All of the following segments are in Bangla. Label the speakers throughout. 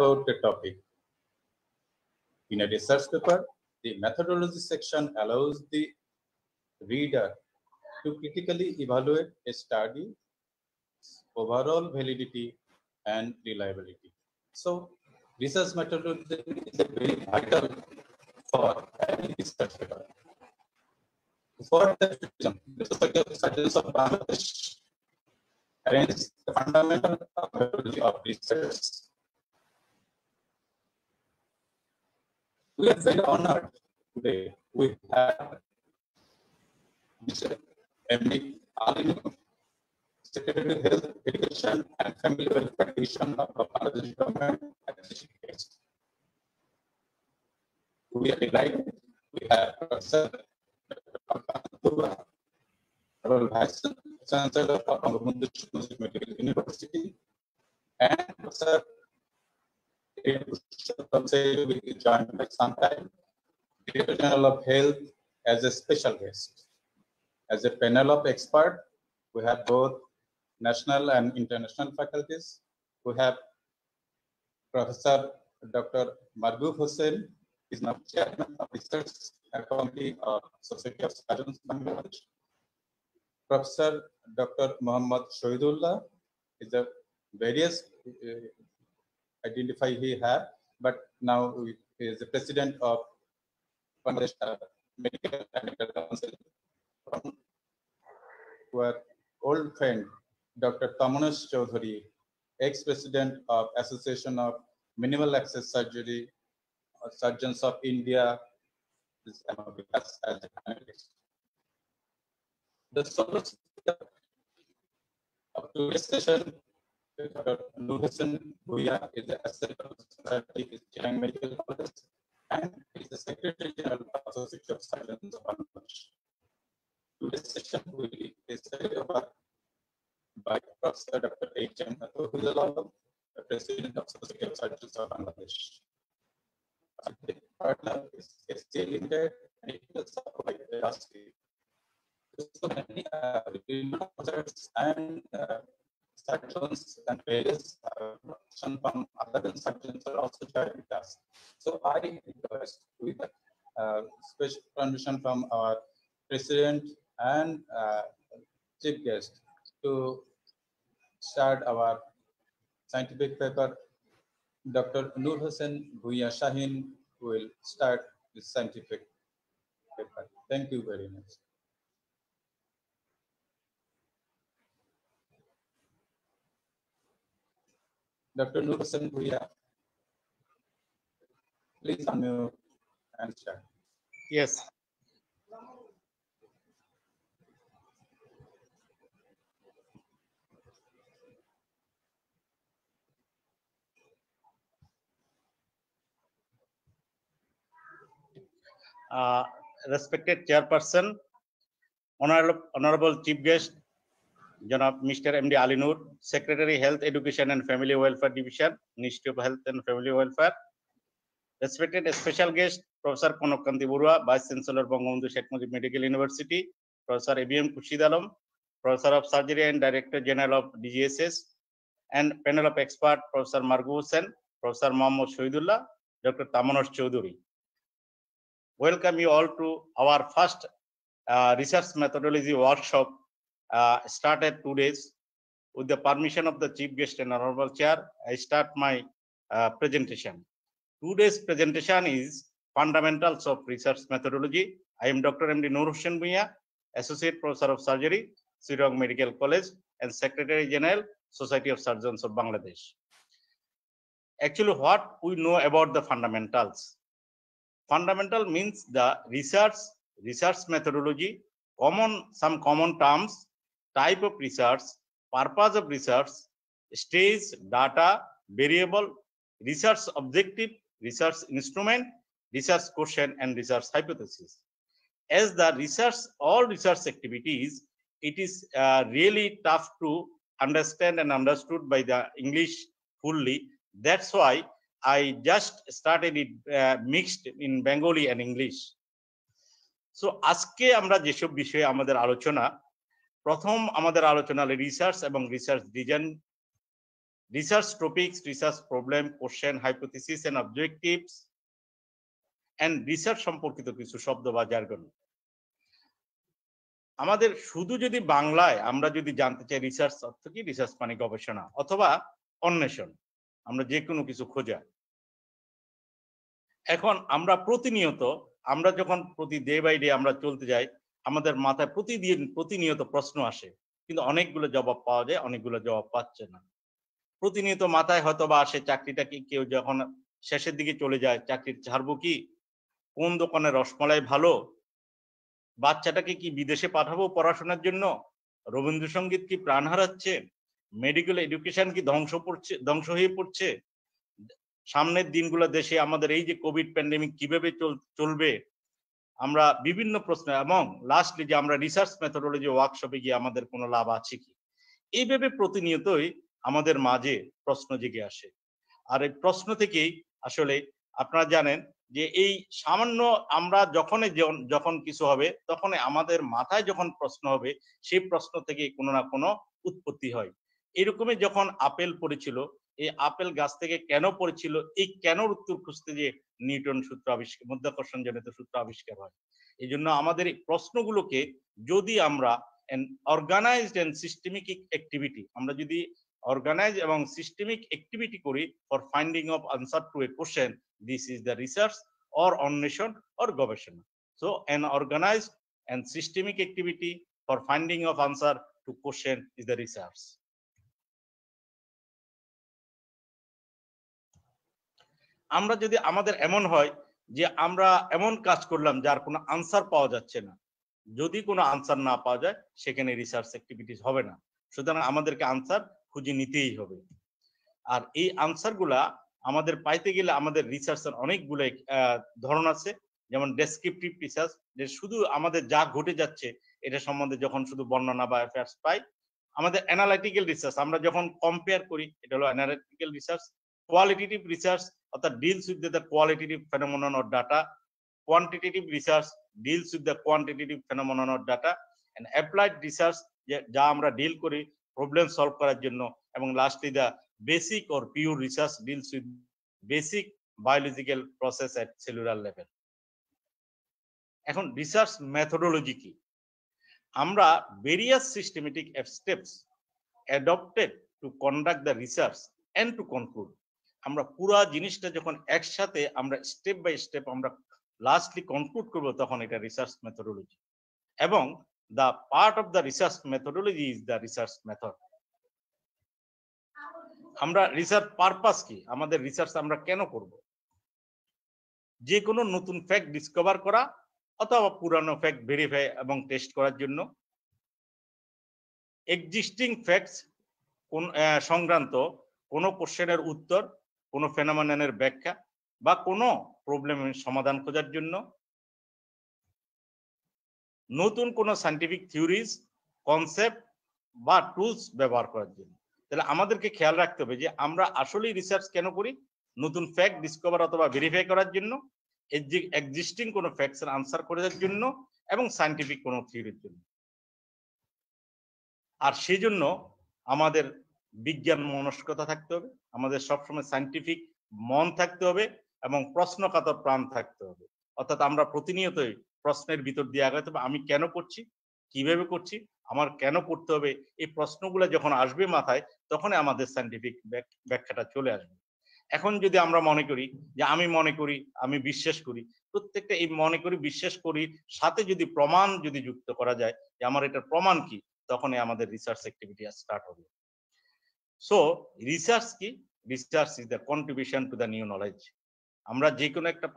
Speaker 1: about the topic. In a research paper, the methodology section allows the reader to critically evaluate a study's overall validity and reliability. So, research methodology is a very vital for any research paper. For that reason, the Society of Surgeons of Bangladesh arranges the fundamental methodology of research. We are very honored today. We have Mr. M.D. Alinur, Secretary of Health, Education and Family Welfare Division of the Bangladesh government as the chief guest. We are delighted. We have Professor our Vice Chancellor of Bangabandhu Muslim Medical University, and Professor will be joined by sometime Director General of Health as a special guest. As a panel of experts, we have both national and international faculties. We have Professor Dr. Margoof Hossain, is now Chairman of Research Committee of Society of Surgeons Bangladesh. Professor Dr. Muhammad Shohidullah is the various identify he have, but now he is the President of Bangladesh Medical and Medical Council. Our old friend Dr. Tamonesh Choudhury, ex-president of Association of Minimal Access Surgery Surgeons of India, is among us as a panelist. The solo speaker of today's session, Dr. Noor Hossain Bhuiya, is the Associate of Society of Chiang Medical College and is the Secretary General of the Society of Surgeons of Bangladesh. Today's session will be presented by Professor Dr. H.M. Hafizullah, the President of the Society of Surgeons of Bangladesh. The partner is ST Limited and it is by the industry. So many research and surgeons and various from other surgeons are also joining with us. So I request with special permission from our President and Chief Guest to start our scientific paper. Dr. Noor Hossain Bhuiya Shaheen will start this scientific paper. Thank you very much. Dr. Noor Hossain Bhuiya, please unmute and start.
Speaker 2: Yes. Respected Chairperson, Honorable Chief Guest, Janab Mr. M.D. Alinur, Secretary Health, Education and Family Welfare Division, Ministry of Health and Family Welfare. Respected Special Guest, Professor Konok Kanti Barua, Vice Chancellor Bangabandhu Sheikh Mujib Medical University, Professor A.B.M. Khurshid Alam, Professor of Surgery and Director General of DGSS, and panel of experts, Professor Margoof Hossain, Professor Muhammad Shohidullah, Dr. Tamonesh Choudhury. Welcome you all to our first research methodology workshop started 2 days. With the permission of the Chief Guest and Honorable Chair, I start my presentation. Today's presentation is Fundamentals of Research Methodology. I am Dr. M.D. Noor Hossain Bhuiya, Associate Professor of Surgery, Shillong Medical College, and Secretary General, Society of Surgeons of Bangladesh. Actually, what we know about the fundamentals? Fundamental means the research methodology, some common terms, type of research, purpose of research, stage, data, variable, research objective, research instrument, research question, and research hypothesis. As the research, all research activities, it is really tough to understand and understood by the English fully. That's why I just started it mixed in Bengali and English. So আজকে আমরা যেসব বিষয়ে আমাদের আলোচনা, প্রথম আমাদের আলোচনা রিসার্চ এবং research design research topics, research problem, question, hypothesis and objectives, and research সম্পর্কিত কিছু শব্দ বা জার্গন। আমাদের শুধু যদি বাংলায় আমরা যদি জানতে চাই রিসার্চ অর্থ কি, রিসার্চ মানে গবেষণা অথবা অন্বেষণ, আমরা যে কোনো কিছু খোঁজা। এখন আমরা প্রতিনিয়ত, আমরা যখন প্রতি ডে বাই ডে আমরা চলতে যাই, আমাদের মাথায় প্রতিনিয়ত প্রশ্ন আসে, কিন্তু অনেকগুলো জবাব পাওয়া যায়, অনেকগুলো জবাব পাচ্ছে না। প্রতিনিয়ত মাথায় হয়তো বা আসে চাকরিটা কি, কেউ যখন শেষের দিকে চলে যায় চাকরি ছাড়বো কি, কোন দোকানে রসমালাই ভালো, বাচ্চাটাকে কি বিদেশে পাঠাবো পড়াশোনার জন্য, রবীন্দ্রসঙ্গীত কি প্রাণ হারাচ্ছে, মেডিকেল এডুকেশন কি ধ্বংস হয়ে পড়ছে, সামনের দিনগুলো দেশে আমাদের এই যে কোভিড প্যান্ডেমিক কিভাবে চলবে, আমরা বিভিন্ন প্রশ্ন, এবং লাস্টলি যে আমরা রিসার্চ মেথোডোলজি ওয়ার্কশপে গিয়ে আমাদের কোনো লাভ আছে কি, এইভাবে প্রতিনিয়তই আমাদের মাঝে প্রশ্ন জেগে আসে। আর এই প্রশ্ন থেকেই আসলে আপনারা জানেন যে এই সামান্য আমরা যখন কিছু হবে তখন আমাদের মাথায় যখন প্রশ্ন হবে, সেই প্রশ্ন থেকে কোনো না কোনো উৎপত্তি হয়। এরকমই যখন আপেল পড়েছিল, এই আপেল গাছ থেকে কেন পড়েছিল, এই কেনর উত্তর খুঁজতে যে নিউটন সূত্র আবিষ্কার, মাধ্যাকর্ষণ জনিত সূত্র আবিষ্কার হয়। এই জন্য আমাদের এই প্রশ্নগুলোকে যদি আমরা অর্গানাইজড এন্ড সিস্টেমিক অ্যাক্টিভিটি, আমরা যদি অর্গানাইজ এবং সিস্টেমিক অ্যাক্টিভিটি করি for finding of answer to A question, this is the research or অন্বেষণ অর গবেষণা। So an organized and systemic activity for finding of answer to question is the research. আমরা যদি আমাদের এমন হয় যে আমরা এমন কাজ করলাম যার কোনো আনসার পাওয়া যাচ্ছে না, যদি কোনো আনসার না পাওয়া যায় সেখানে রিসার্চ অ্যাক্টিভিটিস হবে না। সুতরাং আমাদেরকে আনসার খুঁজে নিতেই হবে। আর এই আনসার গুলা আমাদের পাইতে গেলে আমাদের রিসার্চের অনেকগুলো ধরন আছে, যেমন ডেসক্রিপটিভ রিসার্চ, যে শুধু আমাদের যা ঘটে যাচ্ছে এটা সম্বন্ধে যখন শুধু বর্ণনা বা অ্যাফেয়ার্স পাই। আমাদের অ্যানালাইটিক্যাল রিসার্চ, আমরা যখন কম্পেয়ার করি, এটা হলো অ্যানালাইটিক্যাল রিসার্চ। কোয়ালিটেটিভ রিসার্চ অর্থাৎ deals with the qualitative phenomenon or data. Quantitative research deals with the quantitative phenomenon or data. And applied research, যা আমরা ডিল করি প্রবলেম সলভ করার জন্য। এবং lastly the basic or pure research deals with basic biological process at cellular level. এখন রিসার্চ মেথোডোলজি কি? আমরা various systematic steps adopted to conduct the research and to conclude. আমরা পুরো জিনিসটা যখন একসাথে আমরা স্টেপ বাই স্টেপ আমরা লাস্টলি কনক্লুড করব, তখন এটা রিসার্চ মেথোডোলজি। এবং the part of the research methodology is the research method. আমরা রিসার্চ পারপাস কি, আমাদের রিসার্চ আমরা কেন করব? যে কোনো নতুন ফ্যাক্ট ডিসকভার করা অথবা পুরানো ফ্যাক্ট ভেরিফাই এবং টেস্ট করার জন্য, এক্সিস্টিং ফ্যাক্টস সংক্রান্ত কোনো কোশ্চেনের উত্তর, কোনো ফেনোমেননের ব্যাখ্যা বা কোনো প্রবলেমের সমাধান খোঁজার জন্য, নতুন কোনো সায়েন্টিফিক থিওরিজ, কনসেপ্ট বা টুলস ব্যবহার করার জন্য। তাহলে আমাদেরকে খেয়াল রাখতে হবে যে আমরা আসলেই রিসার্চ কেন করি? নতুন ফ্যাক্ট ডিসকভার অথবা ভেরিফাই করার জন্য, এক্সিস্টিং কোনো ফ্যাক্টস এর আনসার করার জন্য এবং সায়েন্টিফিক কোনো থিওরির জন্য। আর সেই জন্য আমাদের বিজ্ঞান মনস্কতা থাকতে হবে, আমাদের সবসময় সায়েন্টিফিক মন থাকতে হবে এবং প্রশ্নকাতর প্রাণ থাকতে হবে। অর্থাৎ আমরা প্রতিনিয়তই প্রশ্নের ভিতর দিয়ে আগাতে হবে, আমি কেন করছি, কিভাবে করছি, আমার কেন করতে হবে। এই প্রশ্নগুলো যখন আসবে মাথায়, তখনই আমাদের সায়েন্টিফিক ব্যাখ্যাটা চলে আসবে। এখন যদি আমরা মনে করি যে আমি মনে করি, আমি বিশ্বাস করি, প্রত্যেকটা এই মনে করি বিশ্বাস করি সাথে যদি প্রমাণ যদি যুক্ত করা যায় যে আমার এটার প্রমাণ কি, তখনই আমাদের রিসার্চ অ্যাক্টিভিটি স্টার্ট হবে। সো রিসার্চ কি? Research is the contribution to the new knowledge. আমরা যে কোনো একটা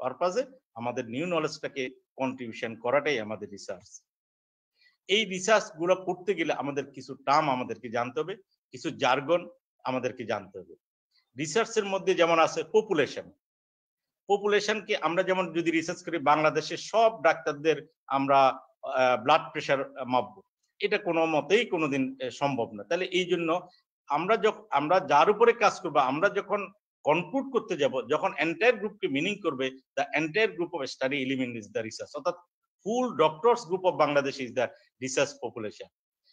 Speaker 2: পারপাজে আমাদের নিউ নলেজটাকে কন্ট্রিবিউশন করাটাই আমাদের রিসার্চ। এই রিসার্চ গুলো করতে গেলে আমাদের কিছু টার্ম আমাদেরকে জানতে হবে, কিছু জার্গন আমাদেরকে জানতে হবে। রিসার্চের মধ্যে যেমন আছে পপুলেশন। পপুলেশনকে আমরা যেমন যদি রিসার্চ করি, বাংলাদেশের সব ডাক্তারদের আমরা ব্লাড প্রেশার মাপবো, এটা কোনো মতেই কোনোদিন সম্ভব না। তাহলে এই জন্য আমরা যার উপরে কাজ করবো, আমরা যখন কনক্লুড করতে যাব, যখন এন্টায়ার গ্রুপকে মিনিং করবে, the entire group of study element is the research. অর্থাৎ full doctors group of Bangladesh is the research population.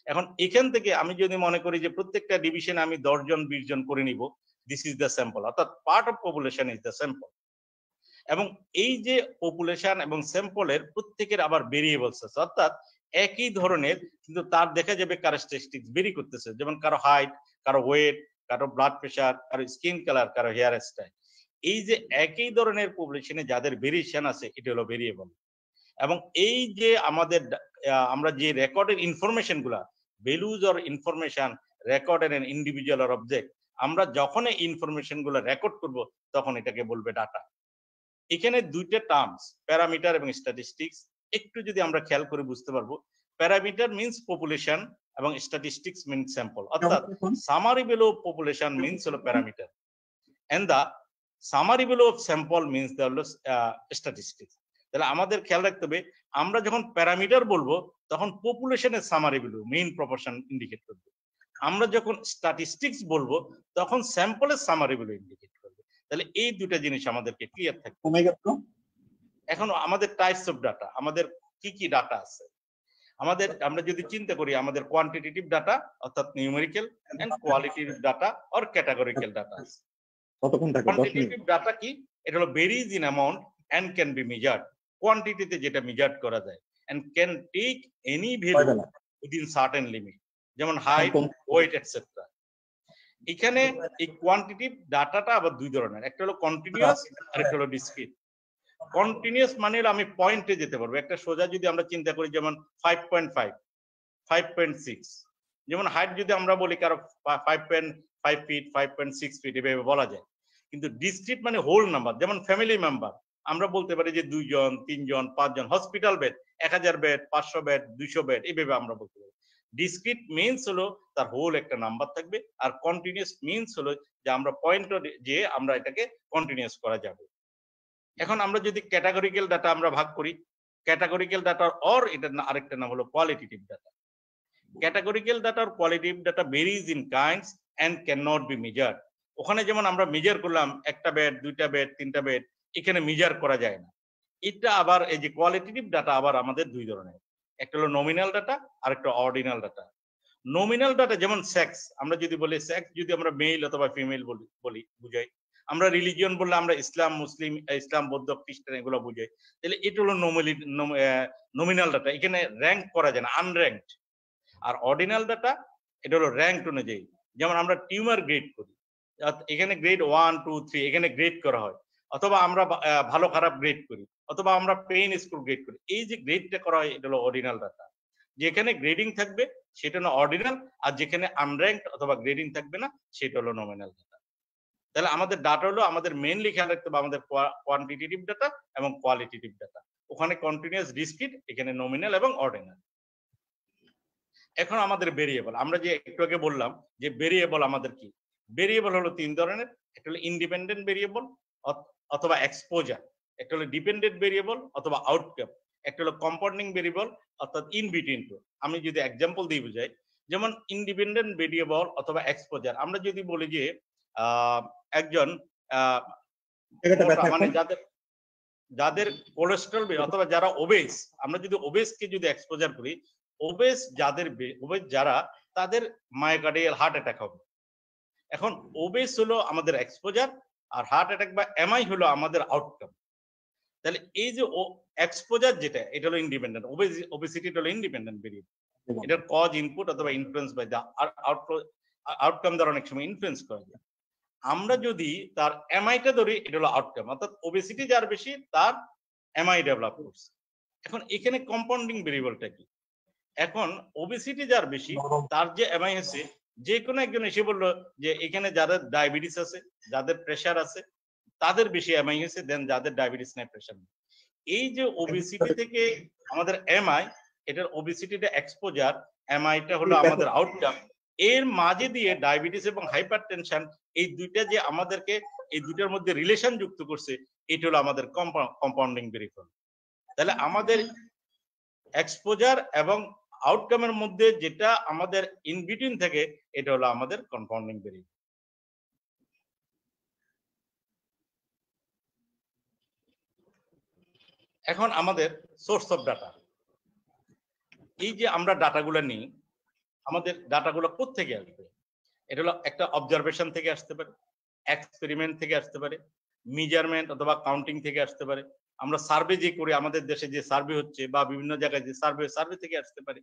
Speaker 2: এখন এখান থেকে আমি যদি মনে করি যে প্রত্যেকটা ডিভিশনে আমি 10 জন 20 জন করে নিব, দিস ইজ দ্য স্যাম্পল, অর্থাৎ part of population is the sample. এবং এই যে পপুলেশন এবং স্যাম্পলের প্রত্যেকের আবার ভেরিয়েবলস আছে, অর্থাৎ একই ধরনের কিন্তু তার দেখা যাবে ক্যারেক্টারিস্টিক্স ভেরি করতেছে, যেমন কারো হাইট, কারো ওয়েট, কারো ব্লাড প্রেশার, কারো স্কিন কালার, কারো হেয়ার স্টাইল। এই যে একই ধরনের পপুলেশনে যাদের ভেরিয়েশন আছে এটা হলো ভেরিয়েবল। এবং এই যে আমাদের আমরা যে রেকর্ডের ইনফরমেশন গুলা, values or information recorded N individual or object, আমরা যখন এই ইনফরমেশন গুলা রেকর্ড করব তখন এটাকে বলবে ডাটা। এখানে দুইটা টার্মস, প্যারামিটার এবং স্ট্যাটিস্টিক্স, একটু যদি আমরা খেয়াল করে বুঝতে পারবো। প্যারামিটার মিন্স পপুলেশন এবং স্ট্যাটিস্টিক্স মিন্স স্যাম্পল, অর্থাৎ summary value of population means হলো parameter and the summary value of sample means the হলো স্ট্যাটিস্টিক্স। তাহলে আমাদের খেয়াল রাখতে হবে, আমরা যখন প্যারামিটার বলবো তখন পপুলেশনের summary value main proportion indicate করবে, আমরা যখন স্ট্যাটিস্টিক্স বলবো তখন স্যাম্পলের সামারি ভ্যালু ইন্ডিকেট করবে। তাহলে এই দুটো জিনিস আমাদেরকে ক্লিয়ার থাকবে। এখন আমাদের টাইপস অফ ডাটা, আমাদের কি কি ডাটা আছে আমাদের, আমরা যদি চিন্তা করি আমাদের কোয়ান্টিটেটিভ ডাটা অর্থাৎ numerical and qualitative data or categorical data আছে। কোয়ান্টিটেটিভ ডাটা কি? এটা হলো varies in amount and can be measured, কোয়ান্টিটিতে যেটা মেজার্ড করা যায় and can take any value within certain limit, যেমন হাইট, ওয়েট এটসেট্রা। এখানে এই কোয়ান্টিটিভ ডাটাটা আবার দুই ধরনের, একটা হলো কন্টিনিউয়াস আর একটা হলো ডিসক্রিট। কন্টিনিউয়াস মানে হলো আমি পয়েন্টে যেতে পারবো, একটা সোজা যদি আমরা চিন্তা করি যেমন 5.5, 5.6, যেমন হাইট যদি আমরা বলি কারো 5.5 ফিট, 5.6 ফিট এভাবে বলা যায়। কিন্তু ডিসক্রিট মানে হোল নাম্বার, যেমন ফ্যামিলি মেম্বার আমরা বলতে পারি যে 2 জন, 3 জন, 5 জন, hospital bed 1000 bed, 500 bed, 200 bed এভাবে আমরা বলতে পারি। ডিসক্রিট মিন্স হলো তার হোল একটা নাম্বার থাকবে, আর কন্টিনিউয়াস মিন্স হলো যে আমরা পয়েন্ট যে আমরা এটাকে কন্টিনিউয়াস করা যাবে। এখন আমরা যদি ক্যাটাগরিক্যাল ডাটা আমরা ভাগ করি, ক্যাটাগরিক্যাল ডাটা অর এটার আরেকটা নাম হলো কোয়ালিটেটিভ ডাটা। ক্যাটাগরিক্যাল ডাটা আর qualitative data varies in kinds and can not be measured. ওখানে যেমন আমরা মেজার করলাম একটা বেড, দুইটা বেড, তিনটা বেড, এখানে মেজার করা যায় না। এটা আবার এই যে কোয়ালিটেটিভ ডাটা আবার আমাদের দুই ধরনের, একটা হলো নমিনাল ডাটা আর একটা অর্ডিনাল ডাটা। নমিনাল ডাটা যেমন সেক্স, আমরা যদি বলি সেক্স যদি আমরা মেল অথবা ফিমেল বলি বুঝাই, আমরা রিলিজিয়ন বললে আমরা ইসলাম, মুসলিম, ইসলাম, বৌদ্ধ, খ্রিস্টান এগুলো বুঝাই। তাহলে এটা হলো নমিনাল ডাটা, এখানে র্যাঙ্ক করা যায় না, আনর্যাঙ্কড। আর অর্ডিনাল ডাটা এটা হলো র্যাঙ্ক অনুযায়ী, যেমন আমরা টিউমার গ্রেড করি, এখানে গ্রেড 1, 2, 3 এখানে গ্রেড করা হয়, অথবা আমরা ভালো খারাপ গ্রেড করি, অথবা আমরা পেইন স্কোর গ্রেড করি। এই যে গ্রেডটা করা হয় এটা হলো অর্ডিনাল ডাটা। যেখানে গ্রেডিং থাকবে সেটা হলো অর্ডিনাল, আর যেখানে আনর্যাঙ্কড অথবা গ্রেডিং থাকবে না সেটা হলো নমিনাল ডাটা। তাহলে আমাদের ডাটা হলো আমাদের মেইনলি খেয়াল রাখতে হবে আমাদের কোয়ান্টিটেটিভ ডাটা এবং কোয়ালিটেটিভ ডাটা। ওখানে কন্টিনিউয়াস, ডিসক্রিট, এখানে নমিনাল এবং অর্ডিনাল। এখন আমাদের ভেরিয়েবল, আমরা যে একটু আগে বললাম যে ভেরিয়েবল আমাদের কি, ভেরিয়েবল হলো তিন ধরনের, একটা হলো ইন্ডিপেন্ডেন্ট ভেরিয়েবল অথবা এক্সপোজার, একটা হলো ডিপেন্ডেন্ট ভেরিয়েবল অথবা আউটকাম, একটা হলো কম্পাউন্ডিং ভেরিয়েবল অর্থাৎ ইন বিটুইন টু। আমি যদি এক্সাম্পল দিয়ে বুঝাই, যেমন ইন্ডিপেন্ডেন্ট ভেরিয়েবল অথবা এক্সপোজার, আমরা যদি বলি যে একজন মানে যাদের কোলেস্ট্রল অথবা যারা ওবেস, আমরা যদি ওবেসকে যদি এক্সপোজার করি, ওবেস যারা তাদের মায়োকার্ডিয়াল হার্ট অ্যাটাক হবে। এখন ওবেস হলো আমাদের এক্সপোজার, আর হার্ট অ্যাটাক বা এমআই হলো আমাদের আউটকাম। তাহলে এই যে এক্সপোজার যেটা, এটা হলো ইন্ডিপেন্ডেন্ট, ওবেসিটি হলো ইন্ডিপেন্ডেন্ট ভেরিয়েবল, এটার কজ ইনপুট অথবা ইনফ্লুয়েন্স বাই দা আউটকাম দ্বারা অনেক সময় ইনফ্লুয়েন্স করা যায়। আমরা যদি তার এমআইটা ধরি, এটা হলো আউটকাম, অর্থাৎ ওবেসিটি যার বেশি তার এমআই ডেভেলপ করছে। এখন এখানে কম্পাউন্ডিং ভেরিয়েবলটা কি? এখন ওবেসিটি যার বেশি তার যে এমআই আছে, যে কোনো একজন এসে বললো যে এখানে যাদের ডায়াবেটিস আছে, যাদের প্রেশার আছে তাদের বেশি এমআই হয়েছে দেন যাদের ডায়াবেটিস নাই, প্রেশার নেই। এই যে ওবেসিটি থেকে আমাদের এমআই, এটার ওবেসিটিটা এক্সপোজার, এমআইটা হলো আমাদের আউটকাম। এর মাঝে দিয়ে ডায়াবেটিস এবং হাইপারটেনশন, এই দুইটা যে আমাদেরকে এই দুইটার মধ্যে রিলেশন যুক্ত করছে, এটা হলো আমাদের কম্পাউন্ডিং ভেরিয়েবল। তাহলে আমাদের এক্সপোজার এবং আউটকামের মধ্যে যেটা আমাদের ইন বিটুইন থাকে, এটা হলো আমাদের কম্পাউন্ডিং ভেরিয়েবল। এখন আমাদের সোর্স অফ ডাটা, এই যে আমরা ডাটাগুলো নিই, আমাদের ডাটাগুলো কোত্থেকে আসবে? এটা হলো একটা অবজারভেশন থেকে আসতে পারে, এক্সপেরিমেন্ট থেকে আসতে পারে, মেজারমেন্ট অথবা কাউন্টিং থেকে আসতে পারে। আমরা সার্ভে যে করি, আমাদের দেশে যে সার্ভে হচ্ছে বা বিভিন্ন জায়গায় যে সার্ভে থেকে আসতে পারে।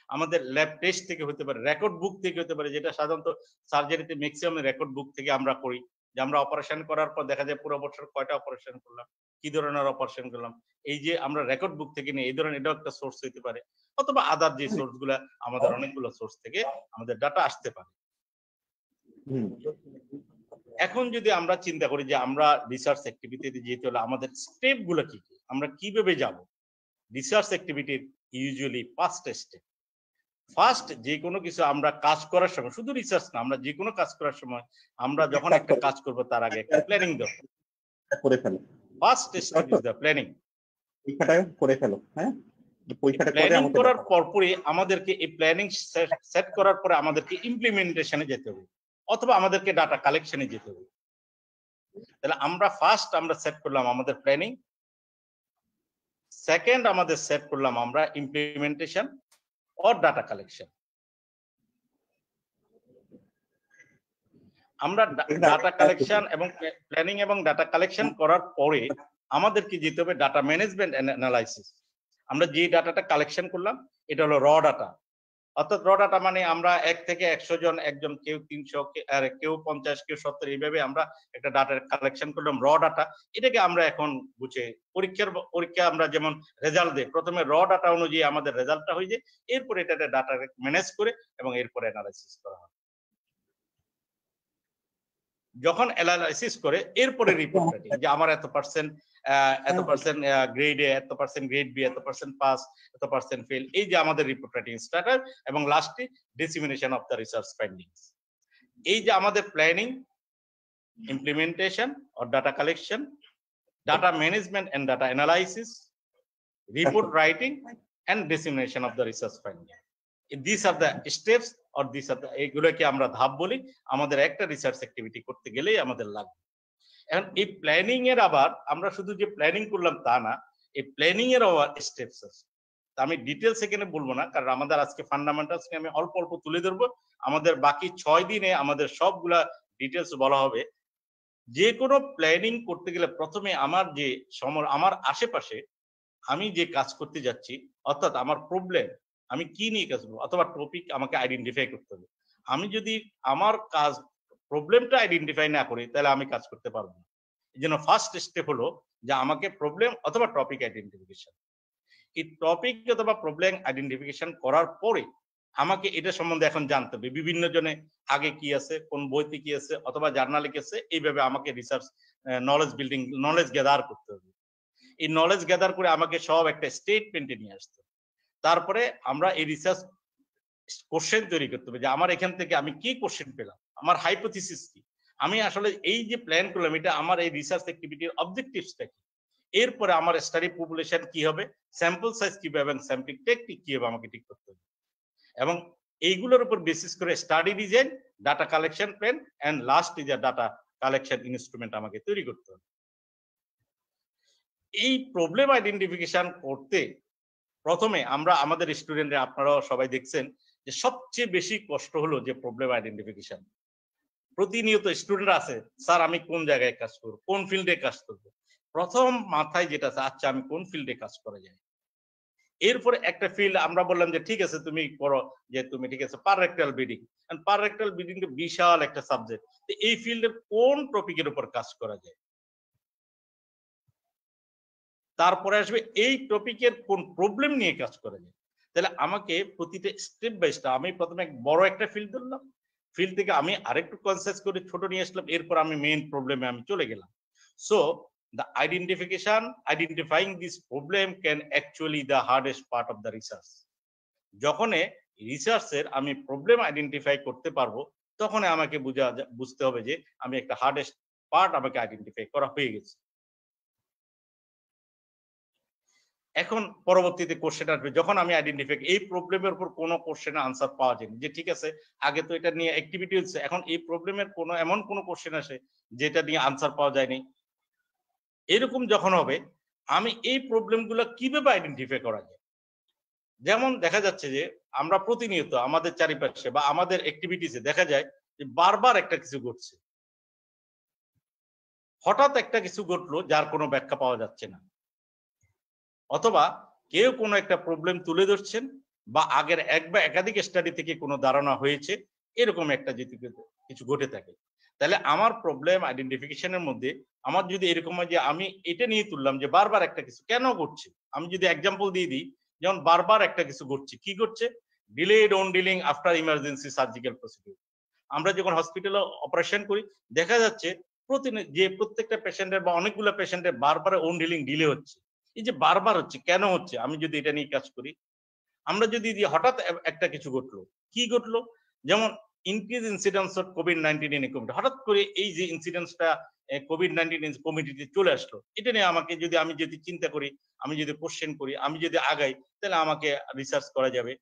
Speaker 2: আমাদের ল্যাব টেস্ট থেকে হতে পারে, রেকর্ড বুক থেকে হতে পারে, যেটা সাধারণত সার্জারিতে ম্যাক্সিমাম রেকর্ড বুক থেকে আমরা করি, যে আমরা অপারেশন করার পর দেখা যায় পুরো বছর কয়টা অপারেশন করলাম, কি ধরনের অপারেশন করলাম, এই যে আমরা রেকর্ড বুক থেকে নিই, এই ধরনের এটাও একটা সোর্স হতে পারে, অথবা আদার যে সোর্স গুলা, আমাদের অনেকগুলো সোর্স থেকে আমাদের ডাটা আসতে পারে। এখন যদি আমরা চিন্তা করি যে আমরা রিসার্চ অ্যাক্টিভিটিতে যেতে হলে আমাদের স্টেপ গুলো কি কি, আমরা কিভাবে যাব? রিসার্চ অ্যাক্টিভিটির ইউজুয়ালি 5টা স্টেপ। ফার্স্ট, যে কোনো কিছু আমরা কাজ করার সময়, শুধু রিসার্চ না, আমরা যে কোনো কাজ করার সময় আমরা যখন একটা কাজ করব তার আগে একটা প্ল্যানিং দরকার।
Speaker 3: করে ফেলো।
Speaker 2: First step is the planning.
Speaker 3: পরীক্ষাটা করে ফেলো, হ্যাঁ, পরীক্ষাটা করে
Speaker 2: প্ল্যানিং
Speaker 3: আমাকে
Speaker 2: করার
Speaker 3: দেখাও।
Speaker 2: পরপরই আমাদেরকে এই প্ল্যানিং সেট করার পরে আমাদেরকে ইমপ্লিমেন্টেশনে যেতে হবে, অথবা আমাদেরকে ডাটা কালেকশনে যেতে হবে। তাহলে আমরা ফার্স্ট আমরা সেট করলাম আমাদের প্ল্যানিং, সেকেন্ড আমাদের সেট করলাম আমরা ইমপ্লিমেন্টেশন অর ডাটা কালেকশন। আমরা ডাটা কালেকশন এবং প্ল্যানিং এবং ডাটা কালেকশন করার পরে আমাদেরকে যেতে হবে ডাটা ম্যানেজমেন্ট এন্ড অ্যানালাইসিস। আমরা যে ডাটাটা কালেকশন করলাম এটা হলো র ডাটা, অর্থাৎ র ডাটা মানে আমরা 1 থেকে 100 জন, একজন কেউ 300, কেউ 50, কেউ 70, এইভাবে আমরা একটা ডাটা কালেকশন করলাম র ডাটা। এটাকে আমরা এখন বুঝে পরীক্ষা আমরা যেমন রেজাল্ট দেই, প্রথমে র ডাটা অনুযায়ী আমাদের রেজাল্টটা হয়ে যায়, এরপরে এটাতে ডাটা ম্যানেজ করে এবং এরপরে অ্যানালাইসিস করা হয়। যখন অ্যানালাইসিস করে এরপরে রিপোর্টটা দিই যে আমার এত পার্সেন্ট গ্রেড এ, এত পার্সেন্ট গ্রেড বি, এত পার্সেন্ট পাস, এত পার্সেন্ট ফেল, এই যে আমাদের রিপোর্ট রাইটিং স্টার্ট হয়, এবং লাস্টে dissemination of the research findings. এই যে আমাদের planning, implementation or data collection, data management and data analysis, report writing and dissemination of the research finding, this are the steps or this are the, এইগুলোকে আমরা ধাপ বলি, আমাদের একটা রিসার্চ অ্যাক্টিভিটি করতে গেলেই আমাদের লাগবে। এখন এই প্ল্যানিং এর আবার আমরা শুধু যে প্ল্যানিং করলাম তা না, এই প্ল্যানিং এর আবার স্টেপস আছে। আমি ডিটেলস এখানে বলবো না, কারণ আমাদের আজকে ফান্ডামেন্টালস নিয়ে আমি অল্প অল্প তুলে ধরবো। আমাদের বাকি 6 দিনে আমাদের সবগুলা ডিটেলস বলা হবে। যে কোনো প্ল্যানিং করতে গেলে প্রথমে আমার যে আমার আশেপাশে আমি যে কাজ করতে যাচ্ছি, অর্থাৎ আমার প্রবলেম, আমি কি নিয়ে কাজ করবো, অথবা টপিক আমাকে আইডেন্টিফাই করতে হবে। আমি যদি আমার কাজ প্রবলেমটা আইডেন্টিফাই না করি তাহলে আমি কাজ করতে পারবো না। এই জন্য ফার্স্ট স্টেপ হলো যে আমাকে প্রবলেম অথবা টপিক আইডেন্টিফিকেশন। এই টপিক অথবা প্রবলেম আইডেন্টিফিকেশন করার পরে আমাকে এটা সম্বন্ধে এখন জানতে হবে, বিভিন্ন জনে আগে কি আছে, কোন বইতে কি আছে, অথবা জার্নালে কি আছে, এইভাবে আমাকে research knowledge building, knowledge gather করতে হবে। এই নলেজ গ্যাদার করে আমাকে সব একটা স্টেটমেন্টে নিয়ে আসতে হবে। তারপরে আমরা এই রিসার্চ কোশ্চেন তৈরি করতে হবে যে আমার এখান থেকে আমি কি কোশ্চেন পেলাম, আমার হাইপোথিসিস কি, আমি আসলে এই যে প্ল্যান করলাম এটা আমার এই রিসার্চ অ্যাক্টিভিটির অবজেক্টিভসটা কি, এরপরে আমার স্টাডি পপুলেশন কি হবে, স্যাম্পল সাইজ কি হবে, এবং স্যাম্পলিং টেকনিক কি হবে আমাকে ঠিক করতে হবে। এবং এইগুলোর উপর বেসিস করে study design, data collection plan and last is data collection instrument আমাকে তৈরি করতে হবে। এই প্রবলেম আইডেন্টিফিকেশন করতে প্রথমে আমরা আমাদের স্টুডেন্টরা, আপনারাও সবাই দেখছেন যে সবচেয়ে বেশি কষ্ট হলো যে প্রবলেম আইডেন্টিফিকেশন। প্রতিনিয়ত স্টুডেন্ট আছে, স্যার আমি কোন জায়গায় কাজ করব, কোন ফিল্ডে কাজ করব। প্রথম মাথায় যেটা আছে, আচ্ছা আমি কোন ফিল্ডে কাজ করা যায়। এরপরে একটা ফিল্ড আমরা বললাম যে ঠিক আছে তুমি করো, যে তুমি ঠিক আছে পাররেক্টাল ব্লিডিং, এন্ড পাররেক্টাল ব্লিডিং বিশাল একটা সাবজেক্ট, এই ফিল্ডের কোন টপিকের উপর কাজ করা যায়। তারপরে আসবে এই টপিকের কোন প্রবলেম নিয়ে কাজ করা যায়। তাহলে আমাকে প্রতিটা স্টেপ বাই স্টেপ, আমি প্রথমে বড় একটা ফিল্ড ধরলাম, ফিল্ড থেকে আমি আরেকটু কনসেস করে ছোট নিয়ে আসলাম, এরপর আমি মেইন প্রবলেমে আমি চলে গেলাম। So the identifying this problem can actually the hardest part of the research. যখন রিসার্চের আমি প্রবলেম আইডেন্টিফাই করতে পারবো, তখন আমাকে বুঝতে হবে যে আমি একটা হার্ডেস্ট পার্ট আমাকে আইডেন্টিফাই করা হয়ে গেছে। এখন পরবর্তীতে কোশ্চেন আসবে, যখন আমি আইডেন্টিফাই এই প্রবলেমের উপর কোনো কোশ্চেনের আনসার পাওয়া যায়নি, যে ঠিক আছে আগে তো এটা নিয়ে অ্যাক্টিভিটি হচ্ছে, এখন এই প্রবলেমের কোনো এমন কোনো কোশ্চেন আসে যেটা নিয়ে আনসার পাওয়া যায়নি, এরকম যখন হবে আমি এই প্রবলেমগুলো কিভাবে আইডেন্টিফাই করা যায়। যেমন দেখা যাচ্ছে যে আমরা প্রতিনিয়ত আমাদের চারিপাশে বা আমাদের অ্যাক্টিভিটিসে দেখা যায় যে বারবার একটা কিছু ঘটছে, হঠাৎ একটা কিছু ঘটলো যার কোনো ব্যাখ্যা পাওয়া যাচ্ছে না, অথবা কেউ কোনো একটা প্রবলেম তুলে ধরছেন বা আগের এক বা একাধিক স্টাডি থেকে কোনো ধারণা হয়েছে, এরকম একটা যদি কিছু ঘটে থাকে, তাহলে আমার প্রবলেম আইডেন্টিফিকেশনের মধ্যে আমার যদি এরকম হয় যে আমি এটা নিয়ে তুললাম যে বারবার একটা কিছু কেন ঘটছে, আমি যদি এক্সাম্পল দিয়ে দিই, যেমন বারবার একটা কিছু ঘটছে, কি ঘটছে, delayed on dealing after emergency surgical procedure. আমরা যখন হসপিটালে অপারেশন করি দেখা যাচ্ছে যে প্রত্যেকটা পেশেন্টের বা অনেকগুলো পেশেন্টের বারবার ওন ডিলিং ডিলে হচ্ছে, এই যে বারবার হচ্ছে কেন হচ্ছে, আমি যদি এটা নিয়ে কাজ করি, আমরা যদি হঠাৎ একটা কিছু ঘটলো, কি ঘটলো, যেমন increase incidence of COVID-19 in committee, হঠাৎ করে এই যে ইনসিডেন্সটা কোভিড-19 কমিটিতে চলে আসলো, এটা নিয়ে আমাকে যদি আমি যদি চিন্তা করি, আমি যদি কোশ্চেন করি, আমি যদি আগাই, তাহলে আমাকে রিসার্চ করা যাবে।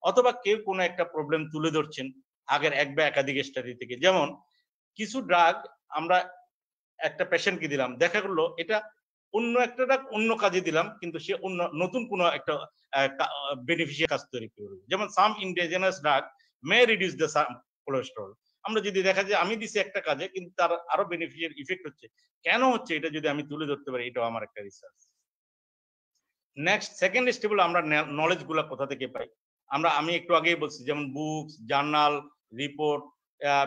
Speaker 2: অথবা কেউ কোনো একটা প্রবলেম তুলে ধরছেন আগের এক বা একাধিক স্টাডি থেকে, যেমন কিছু ড্রাগ আমরা একটা পেশেন্টকে দিলাম, দেখা গেলো এটা অন্য একটা ড্রাগ অন্য কাজে দিলাম, কিন্তু সে অন্য নতুন কোনো একটা বেনিফিশিয়াল কাজ তৈরি করবে, যেমন some indigenous drug may reduce the cholesterol. আমরা যদি দেখা যায় আমি দিছি একটা কাজে কিন্তু তার আরো বেনিফিশিয়াল ইফেক্ট হচ্ছে, কেন হচ্ছে এটা যদি আমি তুলে ধরতে পারি, এটাও আমার একটা রিসার্চ। নেক্সট সেকেন্ড স্টেপ হলো আমরা নলেজ গুলা কোথা থেকে পাই, আমি একটু আগেই বলছি, যেমন বুকস, জার্নাল, রিপোর্ট,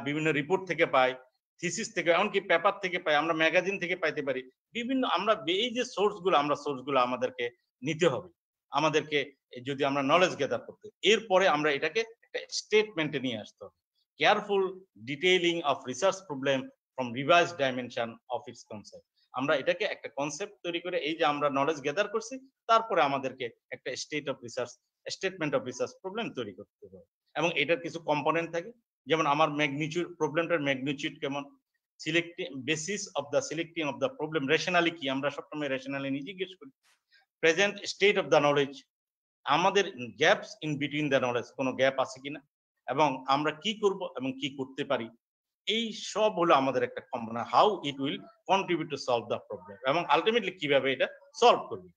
Speaker 2: বিভিন্ন রিপোর্ট থেকে পাই, থিসিস থেকে, এমনকি পেপার থেকে পাই, আমরা ম্যাগাজিন থেকে পাইতে পারি, বিভিন্ন আমরা এই যে সোর্সগুলো আমাদেরকে নিতে হবে, আমাদেরকে যদি আমরা নলেজ গ্যাদার করতে, এরপরে আমরা এটাকে একটা স্টেটমেন্টে নিয়ে আসতে হবে, careful detailing of research problem from revise dimension of its concept. আমরা এটাকে একটা কনসেপ্ট তৈরি করে, এই যে আমরা নলেজ গ্যাদার করছি, তারপরে আমাদেরকে একটা স্টেটমেন্ট অফ রিসার্চ প্রবলেম তৈরি করতে হবে, এবং এটার কিছু কম্পোনেন্ট থাকে, যেমন আমার ম্যাগনিটিউড, প্রবলেমটার ম্যাগনিটিউড কেমন, selecting basis of the selecting of the problem, rationale কি, আমরা সবসময় রেশনালি নিয়ে জিজ্ঞেস করি, present state of the knowledge, আমাদের gaps in between the knowledge, কোনো গ্যাপ আছে কিনা, এবং আমরা কি করব এবং কি করতে পারি, এই সব হলো আমাদের একটা component, how it will contribute to solve the problem, এবং আলটিমেটলি কিভাবে এটা সলভ করবে।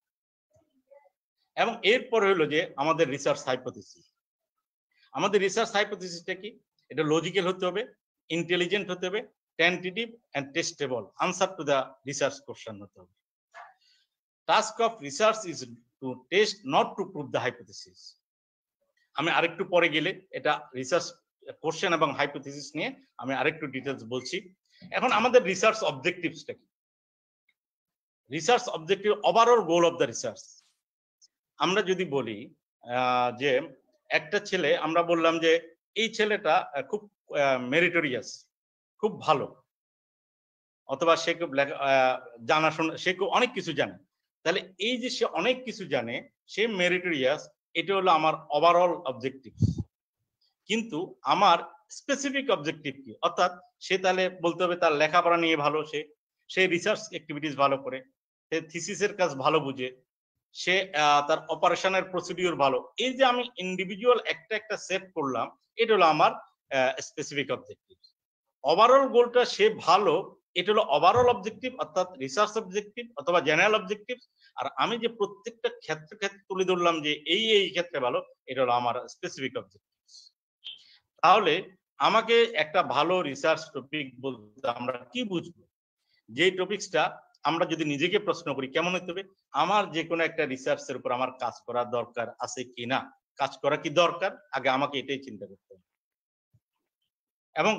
Speaker 2: এবং এরপর হলো যে আমাদের রিসার্চ হাইপোথিসিস। আমাদের রিসার্চ হাইপোথিসিসটা কি, এটা লজিক্যাল হতে হবে, ইন্টেলিজেন্ট হতে হবে, tentative and testable, answer to the research question হতে হবে। Task of research is to test, not to prove the hypothesis. আমি আরেকটু পরে গেলে এটা রিসার্চ কোশ্চেন এবং হাইপোথিসিস নিয়ে আমি আরেকটু ডিটেলস বলছি। এখন আমাদের রিসার্চ অবজেক্টিভসটা কি, research objective, overall goal of the research. আমরা যদি বলি যে একটা ছেলে, আমরা বললাম যে এই ছেলেটা খুব মেরিটোরিয়াস, খুব ভালো, অথবা সে খুব জানাশোনা, সে খুব অনেক কিছু জানে, তাহলে এই যে সে অনেক কিছু জানে, সে মেরিটোরিয়াস, এটা হলো আমার ওভারঅল অবজেক্টিভ। কিন্তু আমার স্পেসিফিক অবজেক্টিভ কি, অর্থাৎ সে তাহলে বলতে হবে তার লেখাপড়া নিয়ে ভালো, সে রিসার্চ অ্যাক্টিভিটিস ভালো করে, সে থিসিসের কাজ ভালো বুঝে, সে তার অপারেশনের প্রসিডিউর ভালো, এই যে আমি ইন্ডিভিজুয়াল একটা একটা সেট করলাম, এটা হলো আমার স্পেসিফিক অবজেক্টিভ। ওভারঅল গোলটা সে ভালো, এটা হলো ওভারঅল অবজেক্টিভ, অর্থাৎ রিসার্চ অবজেক্টিভ অথবা জেনারেল অবজেক্টিভ। আর আমি যে প্রত্যেকটা ক্ষেত্রে তুলে ধরলাম যে এই ক্ষেত্রে ভালো, এটা হলো আমার স্পেসিফিক অবজেক্টিভ। তাহলে আমাকে একটা ভালো রিসার্চ টপিক বলতে আমরা কি বুঝবো, যে টপিকসটা আমরা যদি নিজেকে প্রশ্ন করি কেমন হতে হবে, আমার যে কোনো একটা রিসার্চের উপর আমার কাজ করা দরকার আছে কিনা, কাজ করা কি দরকার, আগে আমাকে এটাই চিন্তা করতে হবে, এবং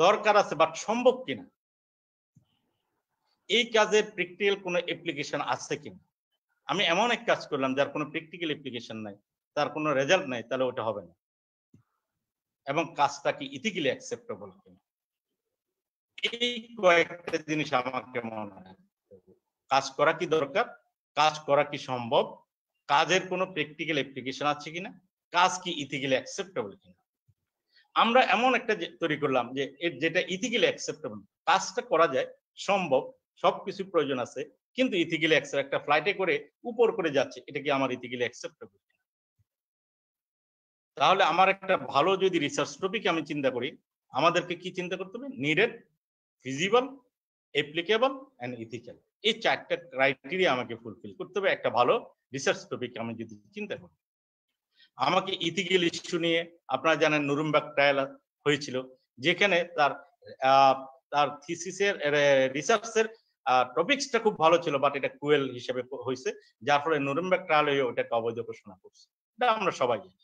Speaker 2: দরকার আছে বাট সম্ভব কিনা, এই কাজের প্র্যাকটিক্যাল কোনো অ্যাপ্লিকেশন আছে কিনা। আমি এমন এক কাজ করলাম যার কোনো প্র্যাকটিক্যাল অ্যাপ্লিকেশন নাই, তার কোনো রেজাল্ট নাই, তাহলে ওটা হবে না, এবং কাজটা কি ইথিক্যালি অ্যাকসেপ্টেবল কিনা, এই কয়েকটা জিনিস আমাকে মনে হয়, কাজ করা কি দরকার, কাজ করা কি সম্ভব, কাজের কোনো প্র্যাকটিক্যাল অ্যাপ্লিকেশন আছে কিনা, কাজ কি ইথিক্যালি অ্যাকসেপ্টেবল কিনা। আমরা এমন একটা তৈরি করলাম যে যেটা ইথিক্যালি অ্যাকসেপ্টেবল, কাজটা করা যায়, সম্ভব, সবকিছু প্রয়োজন আছে, কিন্তু ইথিক্যালি অ্যাকসেপ্ট, একটা ফ্লাইটে করে উপর করে যাচ্ছে, এটা কি আমার ইথিক্যালি অ্যাকসেপ্টেবল। তাহলে আমার একটা ভালো যদি রিসার্চ টপিক আমি চিন্তা করি, আমাদেরকে কি চিন্তা করতে হবে, needed, feasible, applicable and ethical, এই চারটা ক্রাইটেরিয়া আমাকে ফুলফিল করতে হবে একটা ভালো রিসার্চ টপিক আমি যদি চিন্তা করি। আমাকে ইথিক্যাল ইস্যু নিয়ে আপনারা জানেন নুরেমবার্গ ট্রায়াল হয়েছিল, যেখানে তার থিসিসের রিসার্চের টপিকসটা খুব ভালো ছিল, বাট এটা ক্রুয়েল হিসেবে হয়েছে, যার ফলে নুরেমবার্গ ট্রায়াল হয়ে ওটাকে অবৈধ ঘোষণা করছে। এটা আমরা সবাই জানি।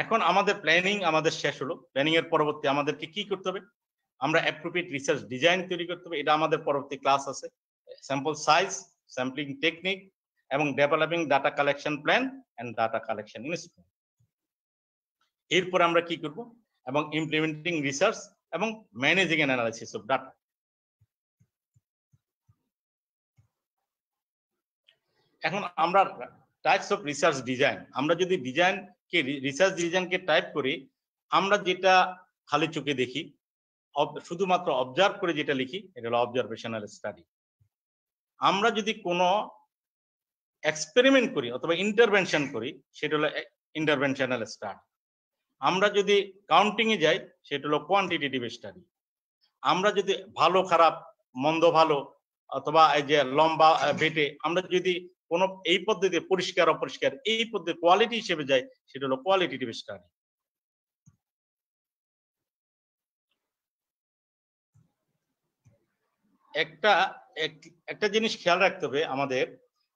Speaker 2: এখন আমাদের প্ল্যানিং আমাদের শেষ হলো। প্ল্যানিং এর পরবর্তী আমাদেরকে কি করতে হবে? আমরা অ্যাপ্রোপ্রিয়েট রিসার্চ ডিজাইন তৈরি করতে হবে। এটা আমাদের পরবর্তী ক্লাস আছে। স্যাম্পল সাইজ, স্যাম্পলিং টেকনিক এবং developing data collection plan and data collection instrument. এরপর আমরা কি করব? এবং ইমপ্লিমেন্টিং রিসার্চ এবং managing and analysis of data. এখন আমরা টাইপস অফ রিসার্চ ডিজাইন, আমরা যদি ডিজাইনকে রিসার্চ ডিজাইনকে টাইপ করি, আমরা যেটা খালি চোখে দেখি, শুধুমাত্র অবজার্ভ করে যেটা লিখি, এটা হলো অবজারভেশনাল স্টাডি। আমরা যদি কোনো এক্সপেরিমেন্ট করি অথবা ইন্টারভেনশন করি, সেটা হলো ইন্টারভেনশনাল স্টাডি। আমরা যদি কাউন্টিং এ যাই, সেটা হলো কোয়ান্টিটেটিভ স্টাডি। আমরা যদি ভালো খারাপ, মন্দ ভালো, অথবা এই যে লম্বা বেটে, আমরা যদি কোনো এই পদ্ধতিতে পরিষ্কার অপরিষ্কার এই পদ্ধতি কোয়ালিটি হিসেবে যাই, সেটা হলো কোয়ালিটেটিভ স্টাডি। একটা জিনিস খেয়াল রাখতে হবে আমাদের,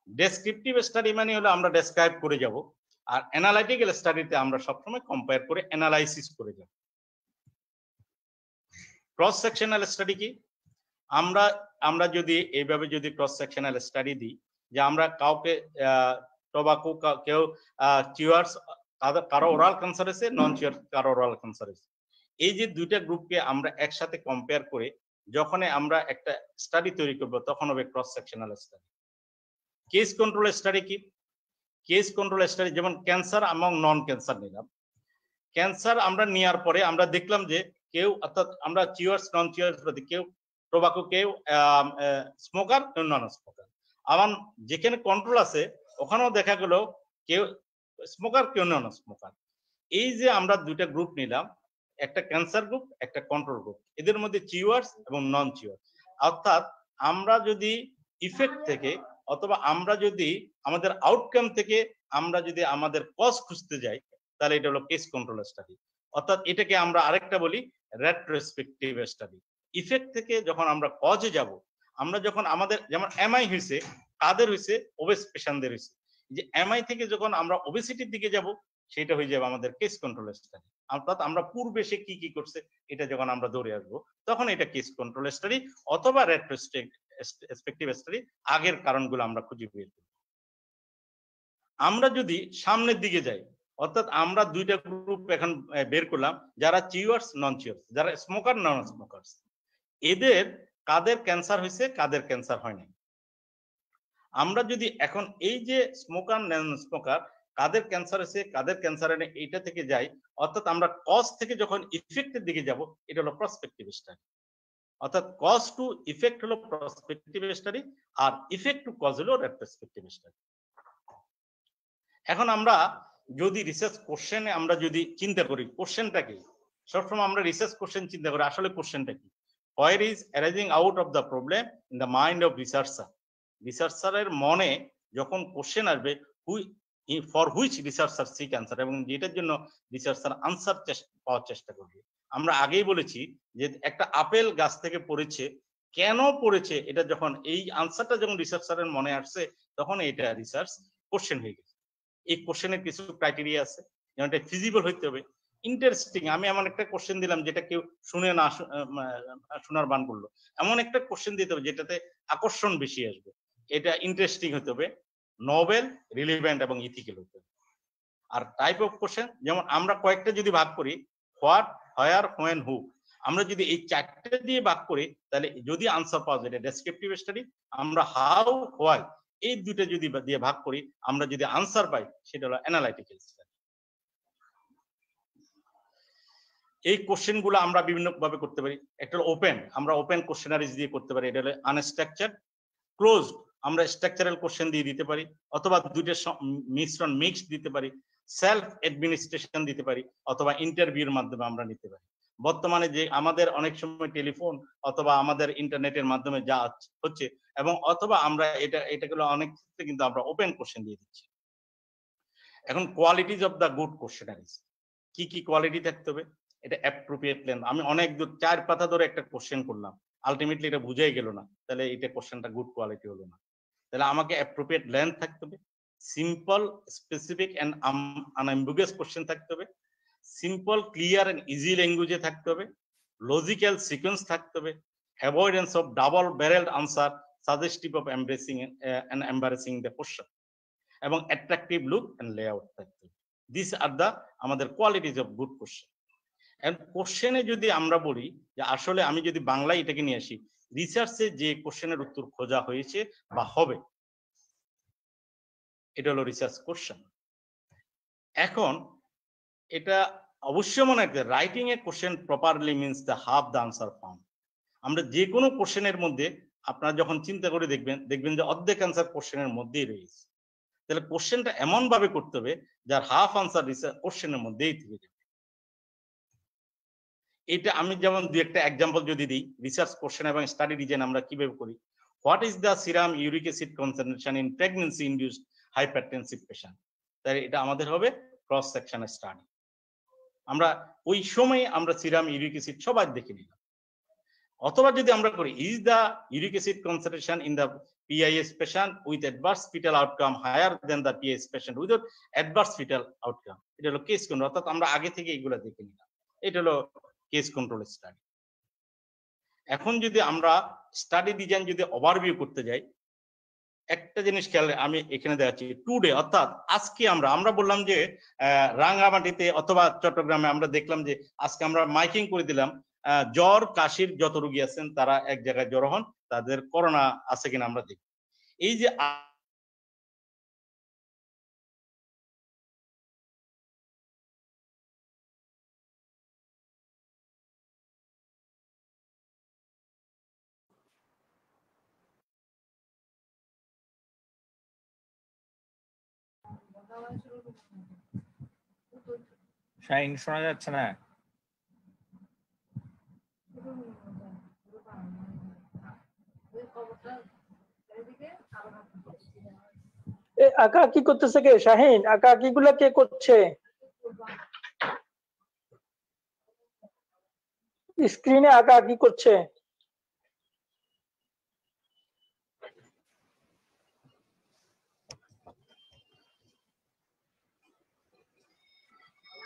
Speaker 2: ডেসক্রিপটিভ স্টাডি মানে হলো আমরা ডেসক্রাইব করে যাব, আর অ্যানালাইটিক্যাল স্টাডিতে আমরা সবসময় কম্পেয়ার করে অ্যানালাইসিস করে যাব। ক্রস সেকশনাল স্টাডি কি? আমরা যদি এইভাবে যদি ক্রস সেকশনাল স্টাডি দিই, যে আমরা কাউকে টোবাকো, কেউ চিয়ার্স, কারো ওরাল ক্যান্সার আছে, নন চিয়ার্স কারো ওরাল ক্যান্সার আছে, এই যে দুইটা গ্রুপকে আমরা একসাথে কম্পেয়ার করে যখন আমরা একটা স্টাডি তৈরি করব, তখন হবে cross sectional study. Case control study কি? কেস কন্ট্রোল স্টাডি যেমন ক্যান্সার এবং নন ক্যান্সার নিলাম। ক্যান্সার আমরা নেওয়ার পরে আমরা দেখলাম যে কেউ, অর্থাৎ আমরা চিয়ার্স নন চিয়ার্স, কেউ টোবাকো, কেউ স্মোকার, কেউ নন স্মোকার। আবার যেখানে কন্ট্রোল আছে ওখানেও দেখা গেল কেউ স্মোকার, কেউ নন স্মোকার। এই যে আমরা দুইটা গ্রুপ নিলাম, একটা ক্যান্সার গ্রুপ, একটা কন্ট্রোল গ্রুপ, এদের মধ্যে চিয়ার্স এবং নন চিয়ার্স, অর্থাৎ আমরা যদি ইফেক্ট থেকে অথবা আমরা যদি আমাদের আউটকাম থেকে আমরা যদি আমাদের কজ খুঁজতে যাই, তাহলে এটা হলো কেস কন্ট্রোল স্টাডি। অর্থাৎ এটাকে আমরা আরেকটা বলি রেট্রোস্পেক্টিভ স্টাডি। ইফেক্ট থেকে যখন আমরা কজে যাব, আমরা যখন আমাদের যেমন এমআই হয়েছে, কাদের হয়েছে? ওবেস পেশেন্টদের হয়েছে। যে এমআই থেকে যখন আমরা ওবেসিটির দিকে যাব, সেটা হয়ে যাবে আমাদের কেস কন্ট্রোল স্টাডি। অর্থাৎ আমরা পূর্বে সে কি কি করছে এটা যখন আমরা ধরে আসবো, তখন এটা কেস কন্ট্রোল স্টাডি অথবা রেট্রোস্পেক্টিভ স্টাডি। আগের কারণগুলো আমরা খুঁজে বের করব। আমরা যদি সামনের দিকে যাই, অর্থাৎ আমরা দুইটা গ্রুপ এখন বের করলাম, যারা চিয়ার্স নন চিয়ার্স, যারা স্মোকার নন স্মোকার, এদের কাদের ক্যান্সার হয়েছে, কাদের ক্যান্সার হয় নাই। আমরা যদি এখন এই যে স্মোকার নন স্মোকার, কাদের ক্যান্সার হয়েছে, কাদের ক্যান্সার হয় নাই, এইটা থেকে যাই, অর্থাৎ আমরা কজ থেকে যখন ইফেক্টের দিকে যাব, এটা হলো প্রসপেক্টিভ স্টাডি। অর্থাৎ কজ টু ইফেক্ট হলো প্রসপেক্টিভ স্টাডি, আর ইফেক্ট টু কজ হলো রেট্রোস্পেক্টিভ স্টাডি। এখন আমরা যদি রিসার্চ কোশ্চেনে আমরা যদি চিন্তা করি, কোশ্চেনটা কি? সবসময় আমরা রিসার্চ কোশ্চেন চিন্তা করি, আসলে কোশ্চেনটা কি? Where is arising out of the problem in the mind of researcher? রিসার্চারের মনে যখন কোশ্চেন আসবে, for which researcher seek answer, এবং যেটার জন্য রিসার্চার আনসার পাওয়ার চেষ্টা করবে। আমরা আগেই বলেছি যে একটা আপেল গাছ থেকে পড়েছে, কেন পড়েছে, এটা যখন এই আনসারটা যখন রিসার্চারের মনে আসছে, তখন এটা রিসার্চ কোশ্চেন হয়ে গেছে। এই কোশ্চেনের কিছু ক্রাইটেরিয়া আছে, যেমন এটা ফিজিবল হইতে হবে, ইন্টারেস্টিং। আমি এমন একটা কোশ্চেন দিলাম যেটা কেউ শুনে না, শোনার বান করলো, এমন একটা কোশ্চেন দিতে হবে যেটাতে আকর্ষণ বেশি আসবে। এটা ইন্টারেস্টিং হতে হবে, নোবেল, রিলিভেন্ট এবং ইথিক্যাল হতে হবে। আর টাইপ অফ কোশ্চেন, যেমন আমরা কয়েকটা যদি ভাগ করি, হোয়াট, হোয়ার, হোয়েন, হু, আমরা যদি এই চারটে দিয়ে ভাগ করি, তাহলে যদি আনসার পাওয়া যায় এটা ডেসক্রিপটিভ স্টাডি। আমরা হাউ, হোয়াই এই দুটো যদি দিয়ে ভাগ করি, আমরা যদি আনসার পাই, সেটা হলো অ্যানালাইটিক্যাল স্টাডি। এই কোশ্চেন গুলো আমরা বিভিন্ন ভাবে করতে পারি। একটা হলো ওপেন, আমরা ওপেন কোশ্চেনারিজ দিয়ে করতে পারি, এটা হলো আনস্ট্রাকচার্ড। ক্লোজ, আমরা স্ট্রাকচারাল কোশ্চেন দিয়ে দিতে পারি, অথবা দুইটার মিশ্রণ মিক্স দিতে পারি। সেলফ অ্যাডমিনিস্ট্রেশন দিতে পারি, অথবা ইন্টারভিউর মাধ্যমে আমরা নিতে পারি। বর্তমানে যে আমাদের অনেক সময় টেলিফোন অথবা আমাদের ইন্টারনেটের মাধ্যমে যা হচ্ছে, এবং অথবা আমরা এটাগুলো অনেক ক্ষেত্রে কিন্তু আমরা ওপেন কোশ্চেন দিয়ে দিচ্ছি। এখন কোয়ালিটিজ অফ দ্য গুড কোশ্চেনারিজ, কি কি কোয়ালিটি থাকতে হবে? এটা অ্যাপ্রোপ্রিয়েট লেন্থ। আমি অনেক দূর 4 পাতা ধরে একটা কোশ্চেন করলাম, আলটিমেটলি এটা বুঝাই গেল না, তাহলে এটা কোশ্চেনটা গুড কোয়ালিটি হলো না। তাহলে আমাকে অ্যাপ্রোপ্রিয়েট লেন্থ থাকতে হবে, সিম্পল, স্পেসিফিক এন্ড আনএম্বিগুয়াস কোশ্চেন থাকতে হবে, সিম্পল, ক্লিয়ার এন্ড ইজি ল্যাঙ্গুয়েজে থাকতে হবে, লজিক্যাল সিকোয়েন্স থাকতে হবে, avoidance of double barrelled answer, suggestive of embarrassing the question, এবং অ্যাট্রাকটিভ লুক এন্ড লেআউট থাকতে হবে। দিস আর দ্য আমাদের qualities of good question. And কোশ্চেনে যদি আমরা বলি যে আসলে আমি যদি বাংলায় এটাকে নিয়ে আসি, রিসার্চে যে কোশ্চেনের উত্তর খোঁজা হয়েছে বা হবে, এটা হলো রিসার্চ কোশ্চেন। এখন এটা অবশ্যই মনে রাখতে, writing A question properly means the half the answer found. আমরা যে কোনো কোশ্চেনের মধ্যে আপনারা যখন চিন্তা করে দেখবেন যে অর্ধেক আনসার কোশ্চেনের মধ্যেই রয়েছে। তাহলে কোশ্চেনটা এমন ভাবে করতে হবে যার হাফ আনসার রিসার্চ কোশ্চেনের মধ্যেই থেকে যাবে। এটা আমি যেমন দুই একটা এক্সাম্পল যদি দিই, রিসার্চ কোশ্চেন এবং স্টাডি ডিজাইন আমরা কিভাবে করি। What is the serum uric acid concentration in pregnancy induced hypertensive patient? তাই এটা আমাদের হবে ক্রস সেকশনাল স্টাডি। আমরা ওই সময়ে আমরা সিরাম ইউরিক অ্যাসিড সবাই দেখে নিলাম। অথবা যদি আমরা করি, is the uric acid concentration in the PIS patient with adverse fetal outcome higher than the PIS patient without adverse fetal outcome? এটা হলো কেস কন্ট্রোল, অর্থাৎ আমরা আগে থেকে এগুলো দেখে নিলাম। এটা হলো কেস কন্ট্রোল স্টাডি। এখন যদি আমরা স্টাডি ডিজাইন যদি ওভারভিউ করতে যাই, একটা জিনিস খেয়াল আমি এখানে দেখাচ্ছি, টুডে অর্থাৎ আজকে আমরা বললাম যে রাঙ্গামাটিতে অথবা চট্টগ্রামে আমরা দেখলাম যে আজকে আমরা মাইকিং করে দিলাম, জ্বর কাশির যত রোগী আছেন তারা এক জায়গায় জড়ো হন, তাদের করোনা আছে কিনা আমরা দেখি। এই যে
Speaker 4: শাইন শোনা যাচ্ছে না।
Speaker 5: আঁকা কি করতেছে কে? শাহিন, আঁকা কিগুলা কে করছে? স্ক্রিনে আঁকা কি করছে?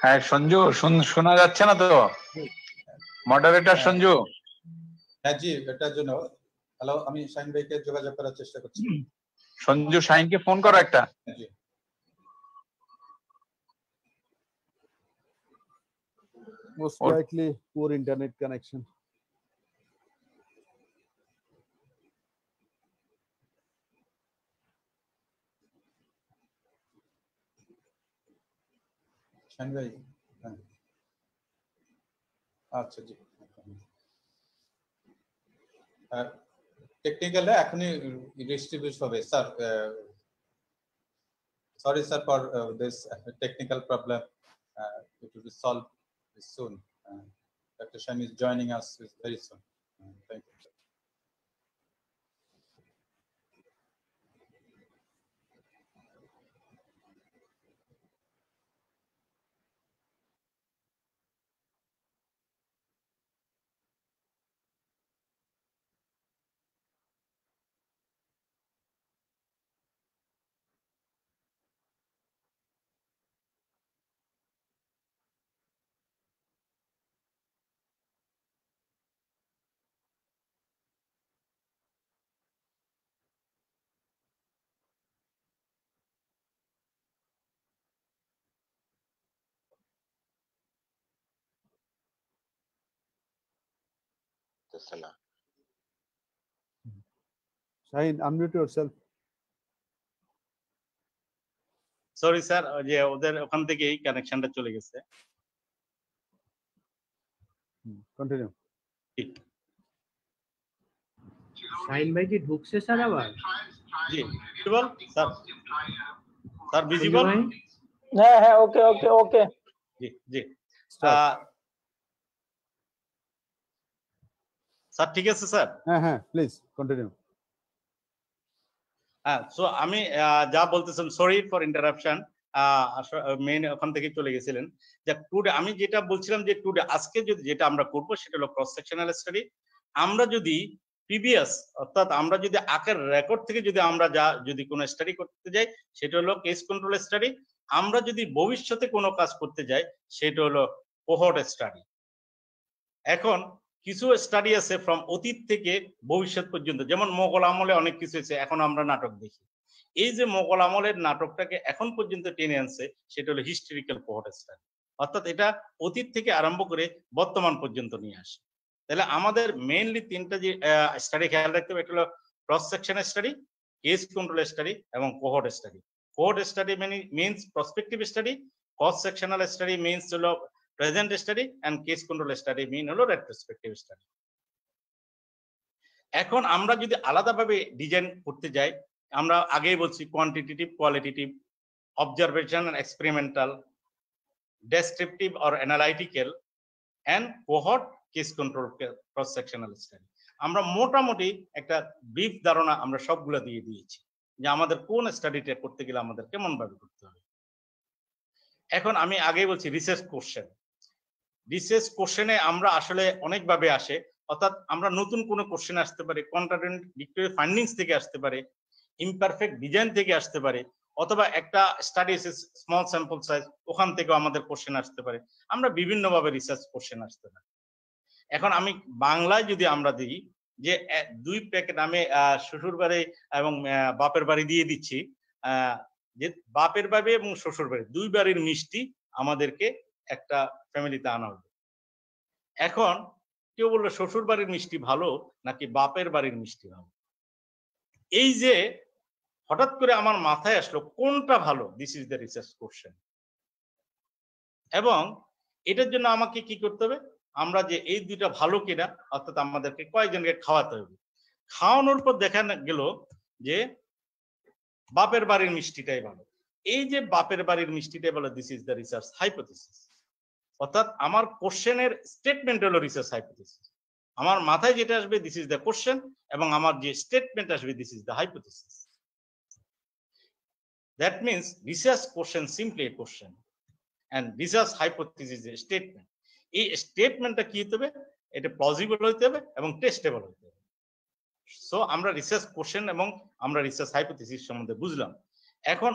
Speaker 4: হ্যাঁ সঞ্জু, শোনা যাচ্ছে না তো? মডারেটর সঞ্জু।
Speaker 1: হ্যাঁ জি, এটার জন্য হ্যালো, আমি শাহিন ভাইকে যোগাযোগ করার চেষ্টা করছি।
Speaker 4: সঞ্জু, শাহিনকে ফোন করো একটা।
Speaker 1: জি।
Speaker 6: Most likely poor internet connection.
Speaker 1: Shahin ভাই, হ্যাঁ। আচ্ছা জি, টেকনিক্যালি এখনই ডিস্ট্রিবিউট হবে sir. Sorry sir for this technical problem. It will be solved soon. Dr. Shami is joining us very soon. Thank you.
Speaker 6: Shaheen, unmute yourself.
Speaker 2: Sorry sir, যে ওদের ওখান থেকে এই কানেকশনটা চলে গেছে।
Speaker 6: Continue.
Speaker 7: শাহিন ভাই কি ঢুকছে স্যার আবার?
Speaker 2: জি ভিজিবল স্যার, স্যার ভিজিবল?
Speaker 5: হ্যাঁ হ্যাঁ, ওকে ওকে ওকে।
Speaker 2: জি জি স্যার, ঠিক আছে স্যার।
Speaker 6: হ্যাঁ, please continue.
Speaker 2: হ্যাঁ, সো আমি যা বলতেছিলাম, সরি ফর ইন্টারাপশন, মেইন ওখান থেকে চলে গেছিলেন। যে টুডে আমি যেটা বলছিলাম যে টুডে আজকে যদি যেটা আমরা করব সেটা হলো ক্রস সেকশনাল স্টাডি। আমরা যদি প্রিভিয়াস অর্থাৎ আমরা যদি আগের রেকর্ড থেকে যদি আমরা যদি কোনো স্টাডি করতে যাই সেটা হলো কেস কন্ট্রোল স্টাডি। আমরা যদি ভবিষ্যতে কোনো কাজ করতে যাই সেটা হলো কোহর্ট স্টাডি। এখন কিছু স্টাডি আছে ফ্রম অতীত থেকে ভবিষ্যৎ পর্যন্ত, যেমন মোগল আমলে অনেক কিছু হয়েছে, এখন আমরা নাটক দেখি। এই যে মোগল আমলের নাটকটাকে এখন পর্যন্ত টেনে আনছে সেটা হলো হিস্টোরিক্যাল কোহর্ট স্টাডি, অর্থাৎ এটা অতীত থেকে আরম্ভ করে বর্তমান পর্যন্ত নিয়ে আসে। তাহলে আমাদের মেইনলি তিনটা যে স্টাডি খেয়াল রাখতে হবে, একটা হলো cross section study, case control study এবং cohort study. Cohort study means prospective study, cross sectional study means হলো present study, and case control study mean হলো রেট্রোস্পেক্টিভ স্টাডি। এখন আমরা যদি আলাদাভাবে ডিজাইন করতে যাই, আমরা আগেই বলছি quantitative, qualitative, observation and experimental, descriptive or analytical, and cohort, case control, cross sectional study. আমরা মোটামুটি একটা ব্রিফ ধারণা আমরা সবগুলো দিয়ে দিয়েছি যে আমাদের কোন স্টাডিটা করতে গেলে আমাদের কেমন ভাবে করতে হবে। এখন আমি আগেই বলছি রিসার্চ কোশ্চেন। রিসার্চ কোশ্চেনে আমরা আসলে অনেকভাবে আসে, অর্থাৎ আমরা নতুন কোনো কোশ্চেন আসতে পারে, কন্ট্রাডিক্টরি ফাইন্ডিংস থেকে আসতে পারে, ইমপারফেক্ট ডিজাইন থেকে আসতে পারে, অথবা একটা স্টাডি স্মল স্যাম্পল সাইজ ওখান থেকেও আমাদের কোশ্চেন আসতে পারে। আমরা বিভিন্নভাবে রিসার্চ কোশ্চেন আসতে পারে। এখন আমি বাংলায় যদি আমরা দিই যে 2 প্যাকেট আমি শ্বশুর বাড়ি এবং বাপের বাড়ি দিয়ে দিচ্ছি, যে বাপের বাড়ি এবং শ্বশুর বাড়ি 2 বাড়ির মিষ্টি আমাদেরকে একটা ফ্যামিলিতে আনা হবে। এখন কেউ বললো শ্বশুর বাড়ির মিষ্টি ভালো নাকি বাপের বাড়ির মিষ্টি ভালো, এই যে হঠাৎ করে আমার মাথায় আসলো কোনটা ভালো, this is the research question. এবং এটার জন্য আমাকে কি করতে হবে, আমরা যে এই দুইটা ভালো কিনা, অর্থাৎ আমাদেরকে কয়েকজনকে খাওয়াতে হবে। খাওয়ানোর পর দেখা গেল যে বাপের বাড়ির মিষ্টিটাই ভালো। এই যে বাপের বাড়ির মিষ্টিটাই ভালো, this is the research hypothesis. অর্থাৎ আমার কোশ্চেনের স্টেটমেন্ট হলো রিসার্চ হাইপোথিসিস। আমার মাথায় যেটা আসবে দিস ইজ দ্য কোশ্চেন, এবং আমার যে স্টেটমেন্ট আসবে this is the hypothesis. That means research question simply A question and research hypothesis is a statement. এই স্টেটমেন্টটা কি হতে হবে, এটা প্লজিবল হতে হবে এবং টেস্টেবল হতে হবে। সো আমরা রিসার্চ কোশ্চেন এবং আমরা রিসার্চ হাইপোথিসিস সম্বন্ধে বুঝলাম। এখন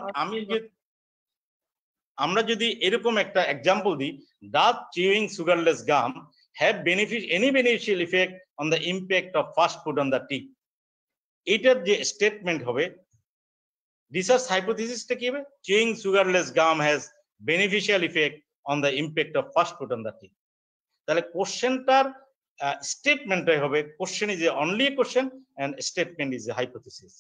Speaker 2: আমরা যদি এরকম একটা এক্সাম্পল দিই, does chewing sugarless gum have any beneficial effect on the impact of fast food on the teeth, এটার যে স্টেটমেন্ট হবে, রিসার্চ হাইপোথিসিসটা কি হবে, chewing sugarless gum has beneficial effect on the impact of fast food on the teeth. তাহলে কোশ্চেনটার স্টেটমেন্টটাই হবে, question is only a question and statement is a hypothesis.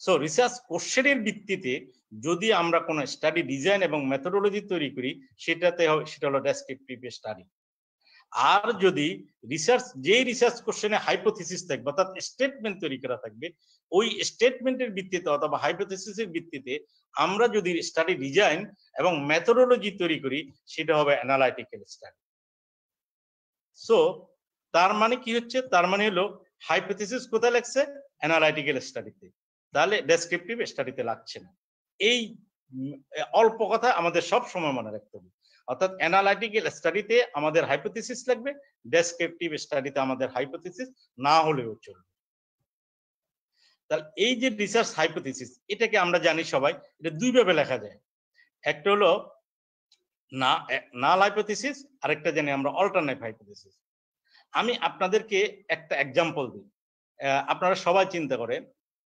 Speaker 2: So research কোশ্চেনের ভিত্তিতে যদি আমরা কোনো স্টাডি ডিজাইন এবং মেথোডোলজি তৈরি করি, সেটা হলো ডেসক্রিপটিভ স্টাডি। আর যদি রিসার্চ কোশ্চেনে হাইপোথিসিস থাকবে, অর্থাৎ স্টেটমেন্ট তৈরি করা থাকবে, ওই স্টেটমেন্টের ভিত্তিতে অথবা হাইপোথিসিসের ভিত্তিতে আমরা যদি স্টাডি ডিজাইন এবং মেথোডোলজি তৈরি করি, সেটা হবে অ্যানালাইটিক্যাল স্টাডি। সো তার মানে কি হচ্ছে, তার মানে হলো হাইপোথিসিস কোথায় লাগছে, অ্যানালাইটিক্যাল স্টাডিতে, তাহলে ডেসক্রিপটিভ স্টাডিতে লাগছে না। এই অল্প কথা আমাদের সব সময় মনে রাখতে হবে, অর্থাৎ অ্যানালাইটিক্যাল স্টাডিতে আমাদের হাইপোথিসিস লাগবে, ডেসক্রিপটিভ স্টাডিতে আমাদের হাইপোথিসিস না হলেও চলবে। তাহলে এই যে রিসার্চ হাইপোথিসিস, এটাকে আমরা জানি সবাই, এটা 2 ভাবে লেখা যায়। একটা হলো নাল হাইপোথিসিস, আরেকটা জানি আমরা অল্টারনেটিভ হাইপোথিসিস। আমি আপনাদেরকে একটা এক্সাম্পল দিই। আপনারা সবাই চিন্তা করেন,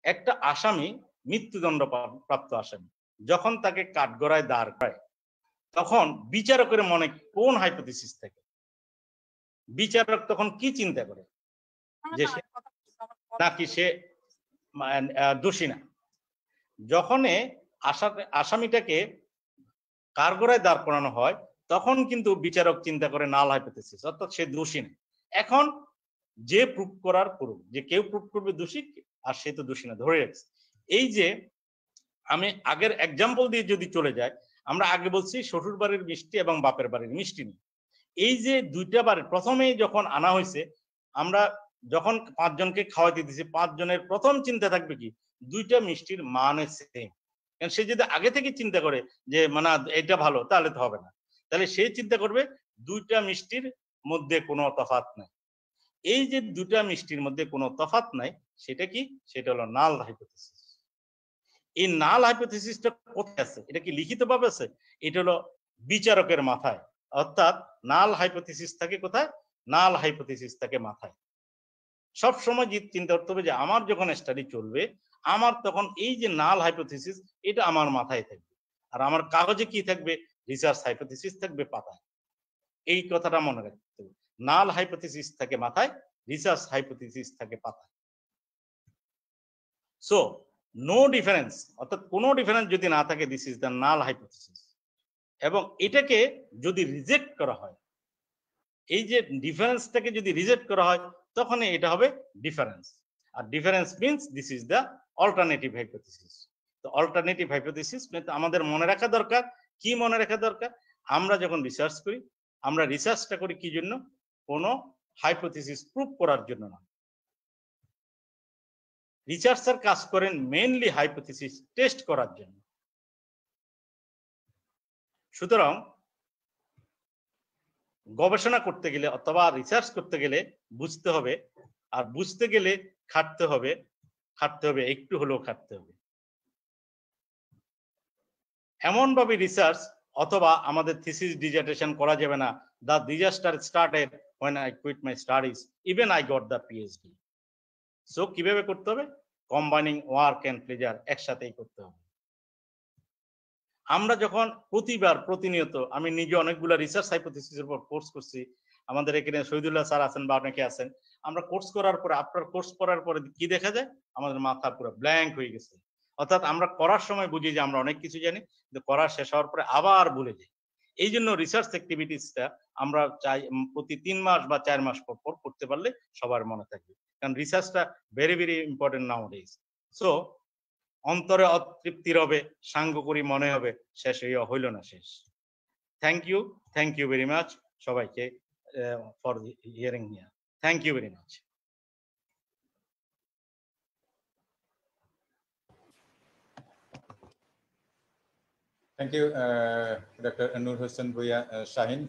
Speaker 2: একটা আসামি, মৃত্যুদণ্ড প্রাপ্ত আসামি, যখন তাকে কাঠগড়ায় দাঁড় করায়, তখন বিচারকের মনে কোন হাইপোথিসিস থাকে? বিচারক তখন কি চিন্তা করে, যে নাকি সে দোষী না? যখন আসামিটাকে কাঠগড়ায় দাঁড় করানো হয়, তখন কিন্তু বিচারক চিন্তা করে নাল হাইপোথিসিস, অর্থাৎ সে দোষী না। এখন যে প্রুফ করার করুক, যে কেউ প্রুফ করবে দোষী, আর সে তো দোষী না ধরে রাখছে। এই যে আমি আগের এক্সাম্পল দিয়ে যদি চলে যায়, আমরা আগে বলছি শ্বশুর বাড়ির মিষ্টি এবং বাপের বাড়ির মিষ্টি নিয়ে। এই যে 2টা বাড়ি প্রথমেই যখন আনা হয়েছে, আমরা যখন 5 জনকে খাওয়াইতে দিছি, 5 জনের প্রথম চিন্তা থাকবে কি, 2টা মিষ্টির মান সেম, কারণ সে যদি আগে থেকে চিন্তা করে যে মানে এটা ভালো, তাহলে তো হবে না। তাহলে সে চিন্তা করবে দুইটা মিষ্টির মধ্যে কোনো তফাৎ নাই। এই যে দুটা মিষ্টির মধ্যে কোনো তফাৎ নাই, সেটা কি? সেটা হলো নাল হাইপোথিসিস। এই নাল হাইপোথিসিসটা কোথায় আছে? এটা কি লিখিত ভাবে আছে? এটা হলো বিচারকের মাথায়। অর্থাৎ নাল হাইপোথিসিস থাকে কোথায়? নাল হাইপোথিসিস থাকে মাথায়। সব সময় চিন্তা করতে হবে যে আমার যখন স্টাডি চলবে, আমার তখন এই যে নাল হাইপোথিসিস, এটা আমার মাথায় থাকবে, আর আমার কাগজে কি থাকবে? রিসার্চ হাইপোথিসিস থাকবে পাতায়। এই কথাটা মনে রাখতে হবে। নাল হাইপোথিসিস থাকে মাথায়, রিসার্চ হাইপোথিসিস থাকে পাতায়। সো নো ডিফারেন্স, অর্থাৎ কোনো ডিফারেন্স যদি না থাকে, this is the null hypothesis. এবং এটাকে যদি রিজেক্ট করা হয়, এই যে ডিফারেন্সটাকে যদি রিজেক্ট করা হয়, তখন এটা হবে ডিফারেন্স। আর difference means this is the alternative hypothesis. তো অল্টারনেটিভ হাইপোথিসিস আমাদের মনে রাখা দরকার। কি মনে রাখা দরকার? আমরা যখন রিসার্চ করি, আমরা রিসার্চটা করি কি জন্য? কোনো হাইপোথিসিস প্রুভ করার জন্য না। রিসার্চার কাজ করেন মেইনলি হাইপোথিসিস টেস্ট করার জন্য। সুতরাং গবেষণা করতে গেলে অথবা রিসার্চ করতে গেলে বুঝতে হবে, আর বুঝতে গেলে খাটতে হবে, একটু হলেও খাটতে হবে। এমন ভাবে রিসার্চ অথবা আমাদের থিসিস ডিজার্টেশন করা যাবে না, the disaster started when I quit my studies, even I got the PhD. So কিভাবে করতে হবে? কম্বাইনিং ওয়ার্ক এন্ড প্লেজার, একসাথেই করতে হবে। আমরা যখন প্রতিনিয়ত, আমি নিজে অনেকগুলো রিসার্চ হাইপোথিসিসের উপর কোর্স করছি, আমাদের এখানে শহীদুল্লাহ স্যার আছেন বা অনেকে আছেন। আমরা কোর্স করার পরে, আপনার কোর্স করার পরে কি দেখা যায়? আমাদের মাথা পুরো ব্ল্যাঙ্ক হয়ে গেছে। অর্থাৎ আমরা করার সময় বুঝি যে আমরা অনেক কিছু জানি, কিন্তু করা শেষ হওয়ার পরে আবার ভুলে যাই। এই জন্য রিসার্চ অ্যাক্টিভিটিসটা আমরা চাই প্রতি 3 মাস বা 4 মাস পর পর করতে পারলে সবার মনে থাকবে, কারণ রিসার্চটা very very important nowadays. So অন্তরে অতৃপ্তি রবে, সাঙ্গ করি মনে হবে, শেষ হইল না শেষ। থ্যাংক ইউ ভেরি মাচ সবাইকে for hearing here. Thank you very much.
Speaker 1: Thank you, Dr. Nur Hossain Bhuiya Shaheen,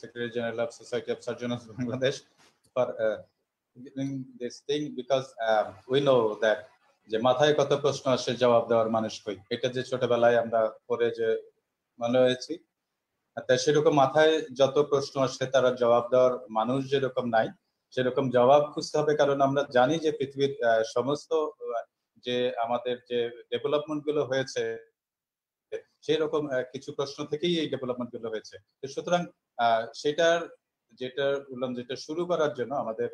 Speaker 1: Secretary General of Society of Surgeons of Bangladesh, for giving this thing, because we know that যে মাথায় কত প্রশ্ন আসে, জবাব দেওয়ার মানুষ কই, এটা যে ছোটবেলায় আমরা পড়ে যে মনে হয়েছি, তাই সেরকম মাথায় যত প্রশ্ন আসে তারা জবাব দেওয়ার মানুষ যেরকম নাই, সেরকম জবাব খুঁজতে হবে। কারণ আমরা জানি যে পৃথিবীর সমস্ত যে আমাদের যে ডেভেলপমেন্ট গুলো হয়েছে, সেই রকম কিছু প্রশ্ন থেকেই এই ডেভেলপমেন্ট গুলো হয়েছে। তো সুতরাং সেটার যেটা শুরু করার জন্য আমাদের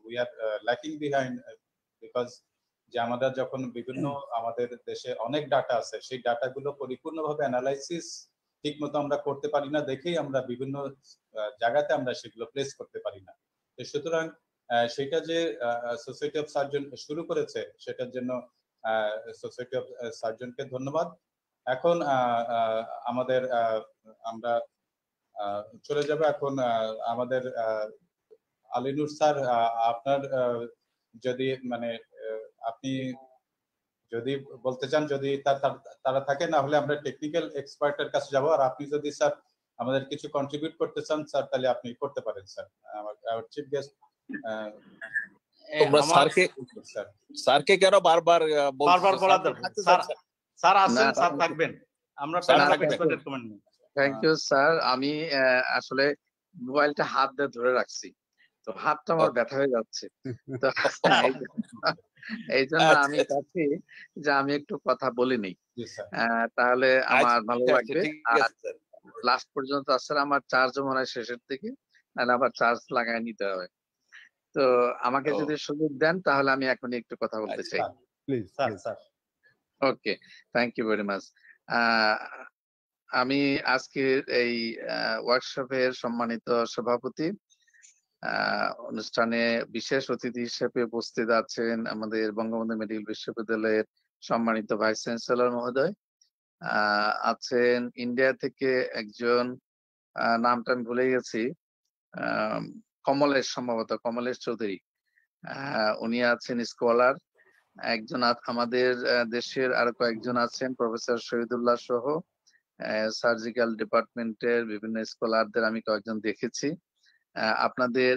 Speaker 1: we are lacking behind, because যে আমরা যখন বিভিন্ন আমাদের দেশে অনেক ডাটা আছে, সেই ডাটাগুলো পরিপূর্ণভাবে অ্যানালাইসিস ঠিক মতো আমরা করতে পারি না, দেখেই আমরা বিভিন্ন জায়গাতে আমরা সেগুলো প্লেস করতে পারি না। তো সুতরাং সেটা যে সোসাইটি অফ সার্জন শুরু করেছে, সেটার জন্য সোসাইটি অফ সার্জনকে ধন্যবাদ। এখন আমাদের আমরা চলে যাব এখন আমাদের আলিনুর স্যার, আপনার যদি মানে আপনি যদি বলতে চান, যদি তারা থাকে, না হলে আমরা টেকনিক্যাল এক্সপার্টের কাছে যাব। আর আপনি যদি স্যার আমাদের কিছু কন্ট্রিবিউট করতে চান স্যার, তাহলে আপনি করতে পারেন স্যার। আমার চিফ গেস্ট
Speaker 8: তোমরা স্যারকে কেন বারবার
Speaker 2: বলা দরকার? স্যার আছেন, স্যার থাকবেন, আমরা প্যানেল অফ এক্সপার্টের কমেন্ট নিই।
Speaker 8: Thank you sir. আমি আসলে মোবাইলটা হাত দিয়ে ধরে রাখছি, তো হাতটা আমার ব্যথা হয়ে যাচ্ছে, তো এই জন্য আমি চাচ্ছি যে আমি একটু কথা বলে নিই, তাহলে আমার ভালো লাগবে। আর লাস্ট পর্যন্ত আসলে আমার চার্জ মনে হয় শেষের দিকে, নাহলে আবার চার্জ লাগায় নিতে হবে। তো আমাকে যদি সুযোগ দেন তাহলে আমি এখন একটু কথা বলতে চাই। ওকে, থ্যাংক ইউ ভেরি মাচ। আমি আজকে এই ওয়ার্কশপের সম্মানিত সভাপতি, অনুষ্ঠানে বিশেষ অতিথি হিসেবে উপস্থিত আছেন আমাদের বঙ্গবন্ধু মেডিকেল বিশ্ববিদ্যালয়ের সম্মানিত ভাইস চ্যান্সেলর মহোদয়, আছেন ইন্ডিয়া থেকে একজন, নামটা আমি ভুলে গেছি, কমলেশ, সম্ভবত কমলেশ চৌধুরী, উনি আছেন স্কলার, একজন আমাদের দেশের আর কয়েকজন আছেন, প্রফেসর শহীদুল্লাহ সহ সার্জিক্যাল ডিপার্টমেন্টের বিভিন্ন স্কলারদের আমি কয়েকজন দেখেছি। আপনাদের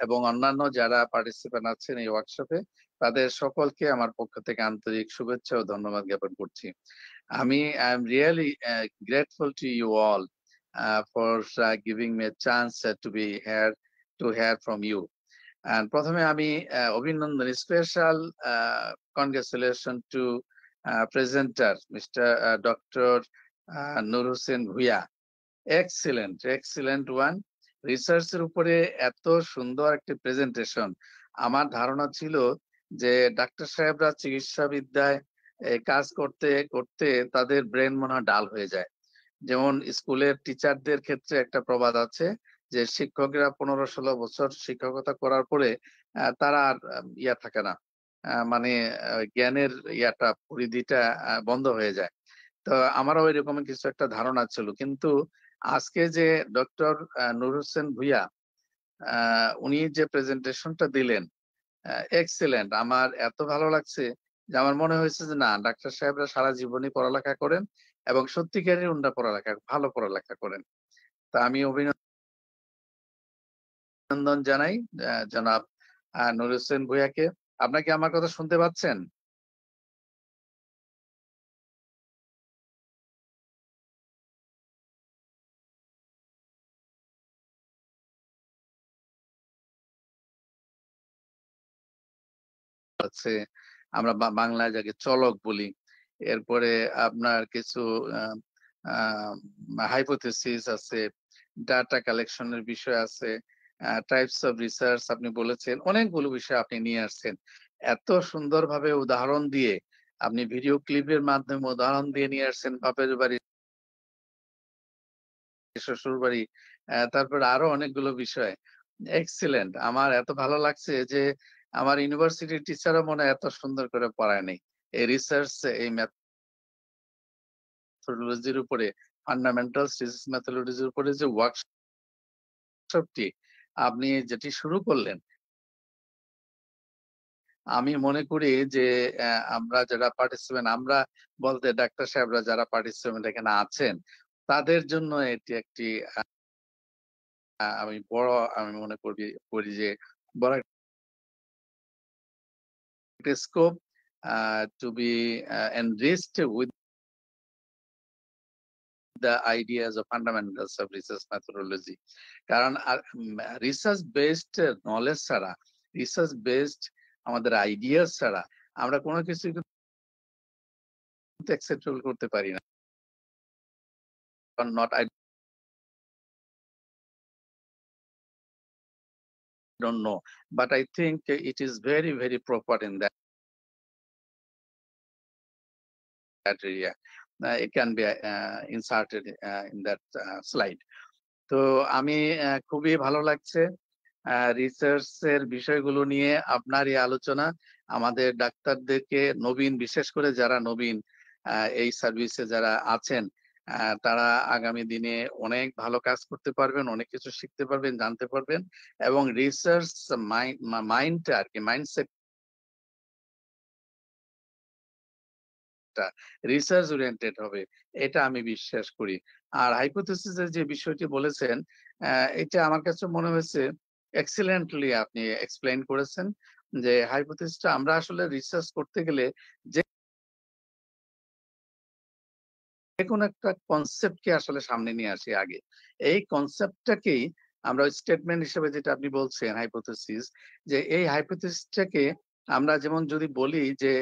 Speaker 8: এবং অন্যান্য যারা পার্টিসিপেন্ট আছেন এই ওয়ার্কশপে, তাদের সকলকে আমার পক্ষ থেকে আন্তরিক শুভেচ্ছা ও ধন্যবাদ জ্ঞাপন করছি। আমি I am really grateful to you all for giving me a chance to hear from you. And প্রথমে আমি অভিনন্দন, special congratulation to presenter mister doctor Noor Hossain Bhuiyan. Excellent one. রিসার্চের উপরে এত সুন্দর একটি প্রেজেন্টেশন। আমার ধারণা ছিল যে ডাক্তার সাহেবরা চিকিৎসা বিদ্যায় কাজ করতে করতে তাদের ব্রেন মনে হয় ডাল হয়ে যায়। যেমন স্কুলের টিচারদের ক্ষেত্রে একটা প্রবাদ আছে যে শিক্ষকরা 15-16 বছর শিক্ষকতা করার পরে তারা আর ইয়া থাকে না, মানে জ্ঞানের ইয়াটা পরিধিটা বন্ধ হয়ে যায়। তো আমারও এরকম কিছু একটা ধারণা ছিল, কিন্তু আজকে যে ডক্টর নূর হোসেন ভুঁইয়া উনি যে প্রেজেন্টেশনটা দিলেন, এক্সিলেন্ট। আমার এত ভালো লাগছে যে আমার মনে হয়েছে যে না, ডাক্তার সাহেবরা সারা জীবনই পড়ালেখা করেন এবং সত্যিকারের উন্ডা ভালো পড়ালেখা করেন। তা আমি অভিনন্দন জানাই জনাব নূর হোসেন ভুঁইয়াকে। আপনাকে আমার কথা শুনতে পাচ্ছেন? আছে আমরা বাংলায় যাকে চলক বলি। এরপরে আপনার কিছু হাইপোথেসিস আছে, ডাটা কালেকশনের বিষয় আছে, টাইপস অফ রিসার্চ আপনি বলেছেন, অনেকগুলো বিষয় আপনি নিয়ে আসছেন। এত সুন্দরভাবে উদাহরণ দিয়ে আপনি ভিডিও ক্লিপের মাধ্যমে উদাহরণ দিয়ে নিয়ে আসছেন, বাপের বাড়ি শ্বশুর বাড়ি, তারপরে আরো অনেকগুলো বিষয়। এক্সিলেন্ট। আমার এত ভালো লাগছে যে আমার ইউনিভার্সিটির টিচারও মনে হয় এত সুন্দর করে পড়ায় নাই। এই রিসার্চ, এই মেথোডোলজির উপরে, ফান্ডামেন্টালস রিসার্চ মেথোডোলজির উপরে যে ওয়ার্কশপটি আপনি যেটি শুরু করলেন, আমি মনে করি যে আমরা যারা পার্টিসিপেন্ট, আমরা বলতে ডাক্তার সাহেবরা যারা পার্টিসিপেন্ট এখানে আছেন, তাদের জন্য এটি একটি আমি মনে করি যে বড় একটা scope to be enriched with the ideas of fundamentals of research methodology. কারণ রিসার্চ বেসড নলেজ ছাড়া, রিসার্চ বেসড আমাদের আইডিয়াস ছাড়া আমরা কোনো কিছু কিন্তু অ্যাকসেপ্টেবল করতে পারি না। Not I don't know, but I think it is very, very proper in that area. It can be inserted in that slide. তো আমি খুবই ভালো লাগছে রিসার্চের বিষয়গুলো নিয়ে আপনার এই আলোচনা। আমাদের ডাক্তারদেরকে নবীন, বিশেষ করে যারা নবীন এই সার্ভিসে যারা আছেন, তারা আগামী দিনে অনেক ভালো কাজ করতে পারবেন, অনেক কিছু শিখতে পারবেন, জানতে পারবেন, এবং রিসার্চ মাইন্ডটা আর কি, মাইন্ডসেট রিসার্চ ওরিয়েন্টেড হবে, এটা আমি বিশ্বাস করি। আর হাইপোথেসিসের যে বিষয়টি বলেছেন, এটা আমার কাছে মনে হয়েছে এক্সিলেন্টলি আপনি এক্সপ্লেইন করেছেন যে হাইপোথেসিসটা আমরা আসলে রিসার্চ করতে গেলে যে কোনো একটা কনসেপ্টকে আসলে সামনে নিয়ে আসি আগে। এই কনসেপ্টটাকেই আমরা স্টেটমেন্ট হিসেবে, যেটা আপনি বলছেন হাইপোথেসিস, যে এই হাইপোথেসিসটাকে আমরা যেমন যদি বলি যে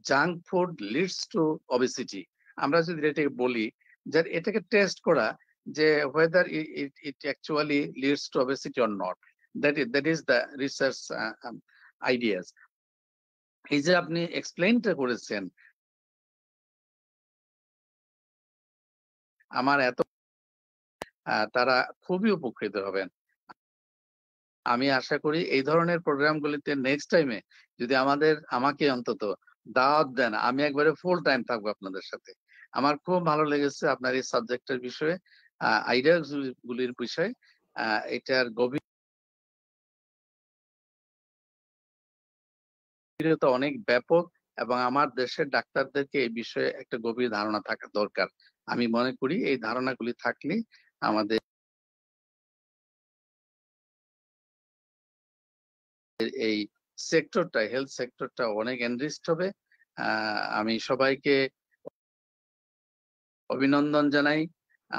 Speaker 8: junk food leads to obesity, আমরা যদি এটাকে বলি যে এটাকে টেস্ট করা যে whether it actually leads to obesity or not, that is the research ideas. এই যে আপনি এক্সপ্লেইনটা করেছেন, আমার এত তারা খুবই উপকৃত হবেন। আমি আশা করি এই ধরনের প্রোগ্রামগুলিতে নেক্সট টাইমে যদি আমাকে অন্তত দাওয়াত দেন, আমি একবারে ফুল টাইম থাকবো আপনাদের সাথে। আমার খুব ভালো লেগেছে আপনার এই সাবজেক্টের বিষয়ে, আইডিয়া গুলির বিষয়ে, এটার গভীর গভীরতা অনেক ব্যাপক এবং আমার দেশের ডাক্তারদেরকে এই বিষয়ে একটা গভীর ধারণা থাকা দরকার। আমি মনে করি এই ধারণাগুলি থাকলে আমাদের এই সেক্টরটা, হেলথ সেক্টরটা অনেক এনরিচড হবে। আমি সবাইকে অভিনন্দন জানাই,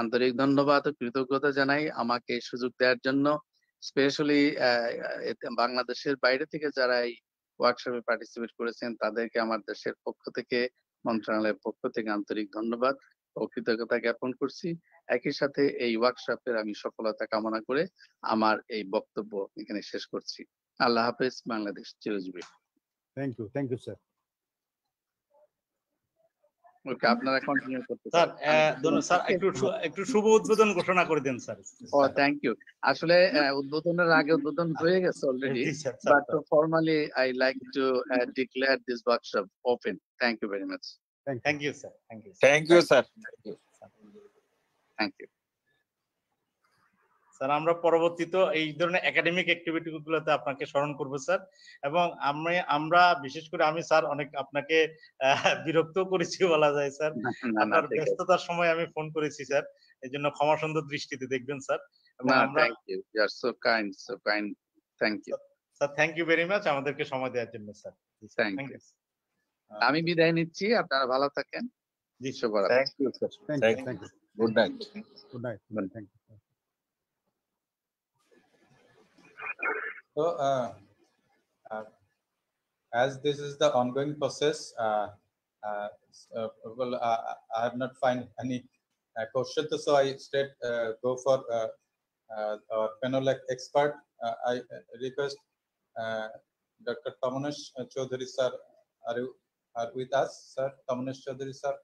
Speaker 8: আন্তরিক ধন্যবাদ ও কৃতজ্ঞতা জানাই আমাকে এই সুযোগ দেওয়ার জন্য। স্পেশালি বাংলাদেশের বাইরে থেকে যারা এই ওয়ার্কশপে পার্টিসিপেট করেছেন তাদেরকে আমার দেশের পক্ষ থেকে, মন্ত্রণালয়ের পক্ষ থেকে আন্তরিক ধন্যবাদ ও কৃতজ্ঞতা জ্ঞাপন করছি। একই সাথে এই ওয়ার্কশপের আমি সফলতা কামনা করে আমার এই বক্তব্য এখানে শেষ করছি। আল্লাহ হাফেজ। বাংলাদেশ চিরজীবী।
Speaker 6: Thank you, sir.
Speaker 8: ওকে, আপনারা কন্টিনিউ করতে
Speaker 2: স্যার
Speaker 8: পারেন।
Speaker 2: স্যার একটু শুভ উদ্বোধন ঘোষণা করে দেন স্যার।
Speaker 8: Oh thank you. আসলে উদ্বোধনের আগে উদ্বোধন হয়ে গেছে অলরেডি,
Speaker 2: জি sir,
Speaker 8: but formally I like to declare this workshop open. Thank you very much.
Speaker 2: Thank you sir.
Speaker 4: Thank you sir.
Speaker 8: Thank you
Speaker 2: sir. আমরা পরবর্তীতে এই ধরনের একাডেমিক অ্যাক্টিভিটি গুলোতে আপনাকে স্মরণ করব স্যার। এবং আমরা বিশেষ করে আমি স্যার অনেক আপনাকে বিরক্ত করেছি বলা যায় স্যার। আপনার ব্যস্ততার সময় আমি ফোন করেছি স্যার, এই জন্য ক্ষমা সুন্দর দৃষ্টিতে দেখবেন স্যার। এবং আমরা
Speaker 8: thank you, you are so kind, so kind. Thank you
Speaker 2: sir, thank you very much আমাদেরকে সময় দেওয়ার জন্য স্যার।
Speaker 8: Thank you. আমি বিদায় নিচ্ছি, আপনারা ভালো থাকেন।
Speaker 2: জি
Speaker 8: শুভরাত্রি।
Speaker 4: Thank you sir.
Speaker 6: Thank you.
Speaker 4: Good night.
Speaker 6: Good night. Thank you.
Speaker 1: So, as this is the ongoing process, well, I have not find any question, so I straight go for our panel expert. I request Dr. Tamanesh Chaudhary sir, are with us, sir? Tamanesh Chaudhary sir.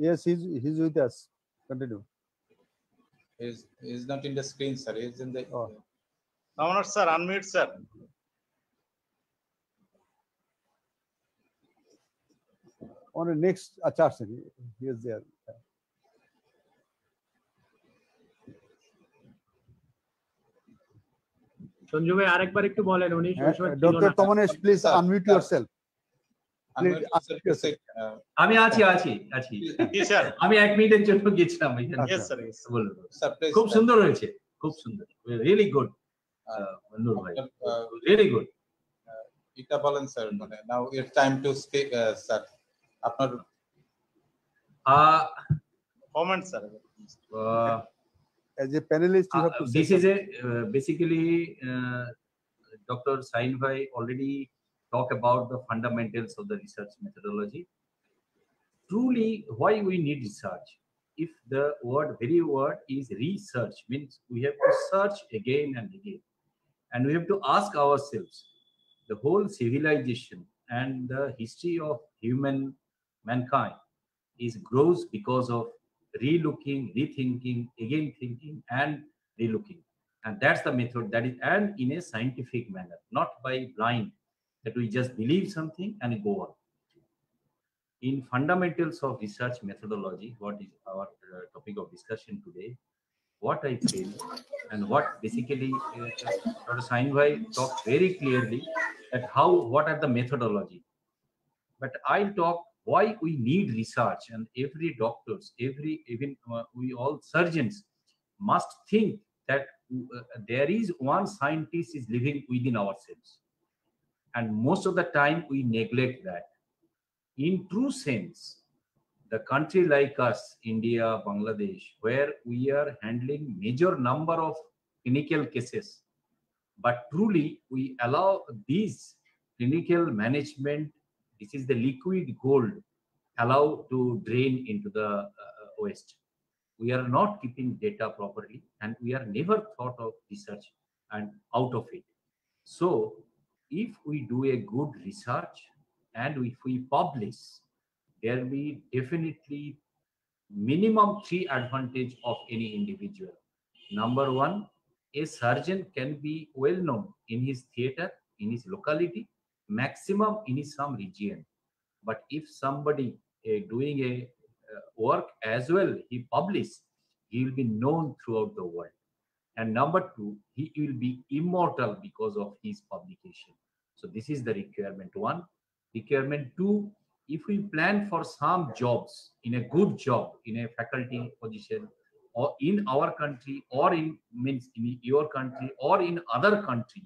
Speaker 6: Yes, he's with us. Continue.
Speaker 1: Is not in the screen, sir. He's in the.
Speaker 6: Oh.
Speaker 2: Tamanesh sir, unmute sir.
Speaker 6: On the next Achar sir, he is there.
Speaker 7: Sanju ভাই আরেকবার একটু বলেন, উনি ওই সময় ছিল
Speaker 6: Dr.
Speaker 7: না।
Speaker 6: Tamanesh, please unmute yourself.
Speaker 1: Unmute yourself to say,
Speaker 9: আমি আছি।
Speaker 2: জি স্যার।
Speaker 9: আমি 1 মিনিটের জন্য গেছিলাম এখানে।
Speaker 2: Yes sir, yes.
Speaker 9: বলুন।
Speaker 1: sir, please.
Speaker 9: খুব সুন্দর হয়েছে, খুব সুন্দর, রিয়েলি গুড। নূর ভাই, রিয়েলি গুড।
Speaker 1: এটা বলেন স্যার, মানে now it's time to speak, sir. আপনার
Speaker 2: Comment sir.
Speaker 6: As a panelist, you have to say
Speaker 9: this is a basically Dr. Sain Bhai already talk about the fundamentals of the research methodology. Truly, why we need research? If the very word is research, means we have to search again and again, and we have to ask ourselves, the whole civilization and the history of mankind grows because of relooking, rethinking, again thinking, and relooking. And that's the method that is, and in a scientific manner, not by blind, that we just believe something and go on. In fundamentals of research methodology, what is our topic of discussion today, what I feel and what basically Dr. Sain Bhai talked very clearly that what are the methodology. But I'll talk why we need research, and every doctors, even we all surgeons must think that there is one scientist is living within ourselves, and most of the time we neglect that. In true sense, the country like us, India, Bangladesh, where we are handling major number of clinical cases, but truly we allow these clinical management, this is the liquid gold, allow to drain into the waste. We are not keeping data properly, and we are never thought of research and out of it. So if we do a good research and if we publish, there will be definitely minimum 3 advantage of any individual. Number one, a surgeon can be well known in his theater, in his locality, maximum in some region. But if somebody doing a work as well, he publish, he will be known throughout the world. And number two, he will be immortal because of his publication. So this is the requirement one. Requirement two, if we plan for some jobs, in a good job, in a faculty position, or in our country, or in means in your country, or in other country,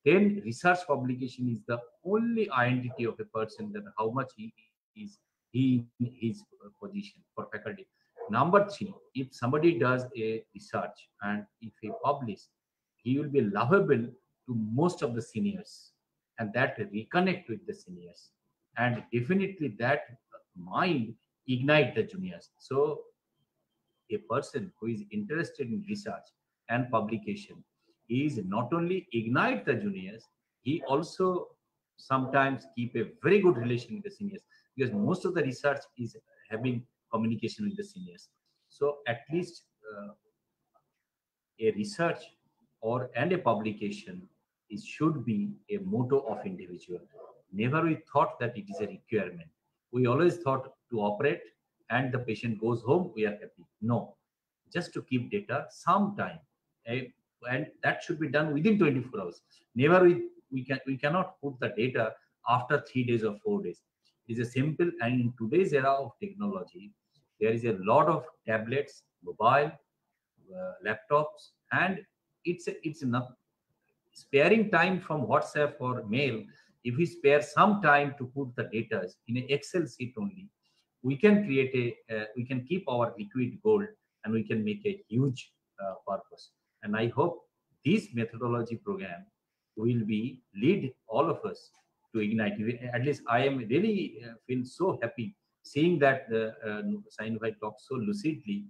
Speaker 9: then research publication is the only identity of a person, that how much he is he in his position for faculty. Number three, if somebody does a research and if he publish, he will be lovable to most of the seniors, and that reconnect with the seniors, and definitely that mind ignite the juniors. So a person who is interested in research and publication is not only ignite the juniors, he also sometimes keep a very good relation with the seniors, because most of the research is having communication with the seniors. So at least a research or and a publication is should be a motto of individual. Never we thought that it is a requirement. We always thought to operate and the patient goes home, we are happy. No, just to keep data sometime, and that should be done within 24 hours. Never we cannot put the data after 3 days or 4 days. It is a simple, and in today's era of technology, there is a lot of tablets, mobile, laptops, and it's enough sparing time from WhatsApp or mail. If we spare some time to put the data in an Excel sheet only, we can create we can keep our liquid gold, and we can make a huge purpose. And I hope this methodology program will be lead all of us to ignite. At least I am really feel so happy seeing that the Sainbhai talks so lucidly.